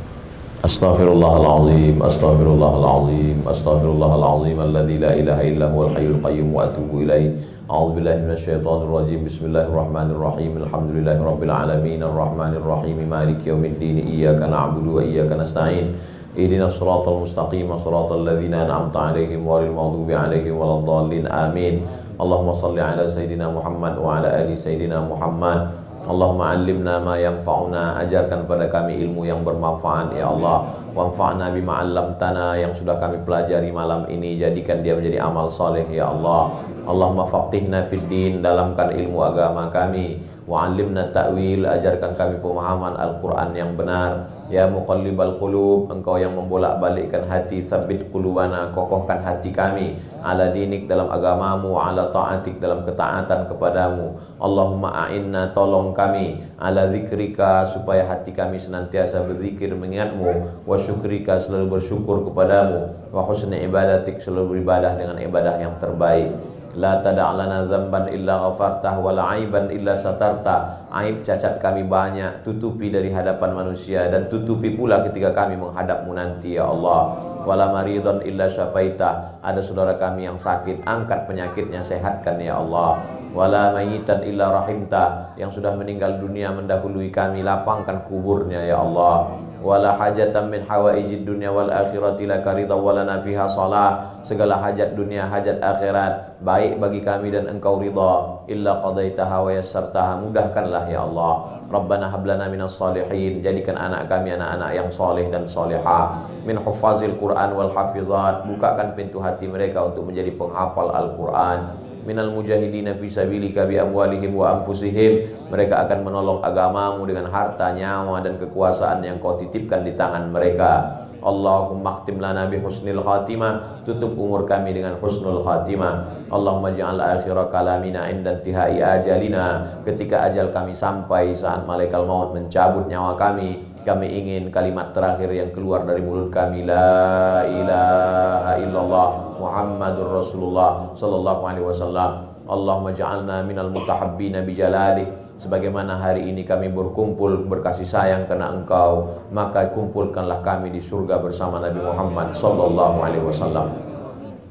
Speaker 2: Astaghfirullahaladzim, astaghfirullahaladzim, astaghfirullahaladzim, alladzi la ilaha illa huwal hayyul qayyum wa atubu ilaih. A'udzubillahi minasyaitonir rajim. Bismillahirrahmanirrahim. Alhamdulillahirabbil alamin, arrahmanir rahim, maliki yaumiddin. Iyyaka na'budu wa iyyaka nasta'in. Ihdinas siratal mustaqim, siratal ladzina an'amta 'alaihim ghairil maghdubi 'alaihim waladdallin. Amin. Allahumma shalli ala sayidina Muhammad wa ala ali sayidina Muhammad. Allahumma allimna ma yanfa'una, ajarkan pada kami ilmu yang bermanfaat ya Allah. Wanfa'na bima 'allamtana, yang sudah kami pelajari malam ini jadikan dia menjadi amal saleh ya Allah. Allahumma faqihna fid din, dalamkan ilmu agama kami. Wa 'allimna ta'wil, ajarkan kami pemahaman Al-Qur'an yang benar. Ya muqallibal qulub, engkau yang membolak-balikkan hati, sabbit qulubana, kokohkan hati kami ala dinik, dalam agamamu, ala ta'atik, dalam ketaatan kepadamu. Allahumma a'inna, tolong kami, ala zikrika, supaya hati kami senantiasa berzikir mengingatmu, wa syukrika, selalu bersyukur kepadamu, wa husni ibadatik, selalu beribadah dengan ibadah yang terbaik. La tada'lana zamban illa ghafartah, wa la aiban illa satartah. Aib cacat kami banyak, tutupi dari hadapan manusia, dan tutupi pula ketika kami menghadapmu nanti ya Allah. Wala maridhan illa syafaitah, ada saudara kami yang sakit, angkat penyakitnya, sehatkan ya Allah. wala mayyitan illa rahimta, yang sudah meninggal dunia mendahului kami lapangkan kuburnya ya Allah. Wala hajatan min hawaijid dunya wal akhirati laka ridha wa lana fiha salah, segala hajat dunia hajat akhirat baik bagi kami dan engkau ridha, illa qadaitaha wa yassartaha, mudahkanlah ya Allah. Rabbana hablana minas salihin, jadikan anak kami anak-anak yang soleh dan solehah, min huffazil Quran wal hafizat, bukakan pintu hati mereka untuk menjadi penghafal Al-Quran, minal mujahidina fi sabilika bi amwalihim wa anfusihim, mereka akan menolong agamamu dengan harta, nyawa dan kekuasaan yang kau titipkan di tangan mereka. Allahumma khtim lana bi husnil khatimah, tutup umur kami dengan husnul khatimah. Allahumma ja'al akhira kalamina inda intihai ajalina, ketika ajal kami sampai, saat malaikat maut mencabut nyawa kami ingin kalimat terakhir yang keluar dari mulut kami la ilaha illallah Muhammadur Rasulullah sallallahu alaihi wasallam. Allahumma ja'alna minal mutahabbina bijalalik, sebagaimana hari ini kami berkumpul berkasih sayang karena Engkau, maka kumpulkanlah kami di surga bersama Nabi Muhammad sallallahu alaihi wasallam.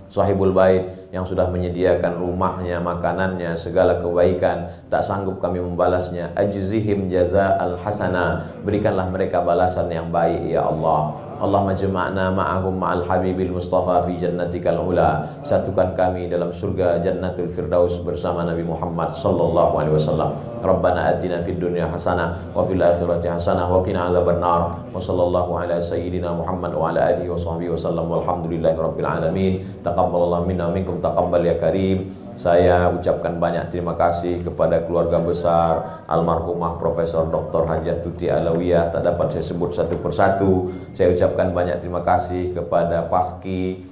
Speaker 2: Sahibul bait yang sudah menyediakan rumahnya, makanannya, segala kebaikan, tak sanggup kami membalasnya. Ajzihim jaza'al hasanah, berikanlah mereka balasan yang baik ya Allah. Allahumma jama'na ma'ahum ma'al habibil mustafa fi jannatikal ula, satukan kami dalam surga jannatul firdaus bersama Nabi Muhammad sallallahu alaihi wasallam. Rabbana atina fid dunya hasanah wa fil akhirati hasanah wa qina adzabannar. Wa sallallahu ala sayyidina Muhammad wa ala alihi wa sahbihi wasallam, walhamdulillahi rabbil alamin. Taqabbalallahu minna minkum taqabbal ya karim. Saya ucapkan banyak terima kasih kepada keluarga besar almarhumah Profesor Dr. Hajah Tuti Alawiyah, tak dapat saya sebut satu persatu. Saya ucapkan banyak terima kasih kepada Paski.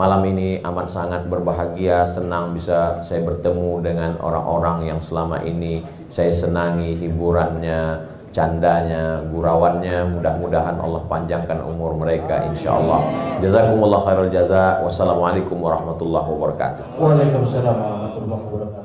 Speaker 2: Malam ini amat sangat berbahagia, senang bisa saya bertemu dengan orang-orang yang selama ini saya senangi hiburannya, candanya, gurauannya. Mudah-mudahan Allah panjangkan umur mereka insyaallah. Jazakumullah khairul jaza. Wassalamualaikum warahmatullahi wabarakatuh.
Speaker 4: Waalaikumsalam warahmatullahi wabarakatuh.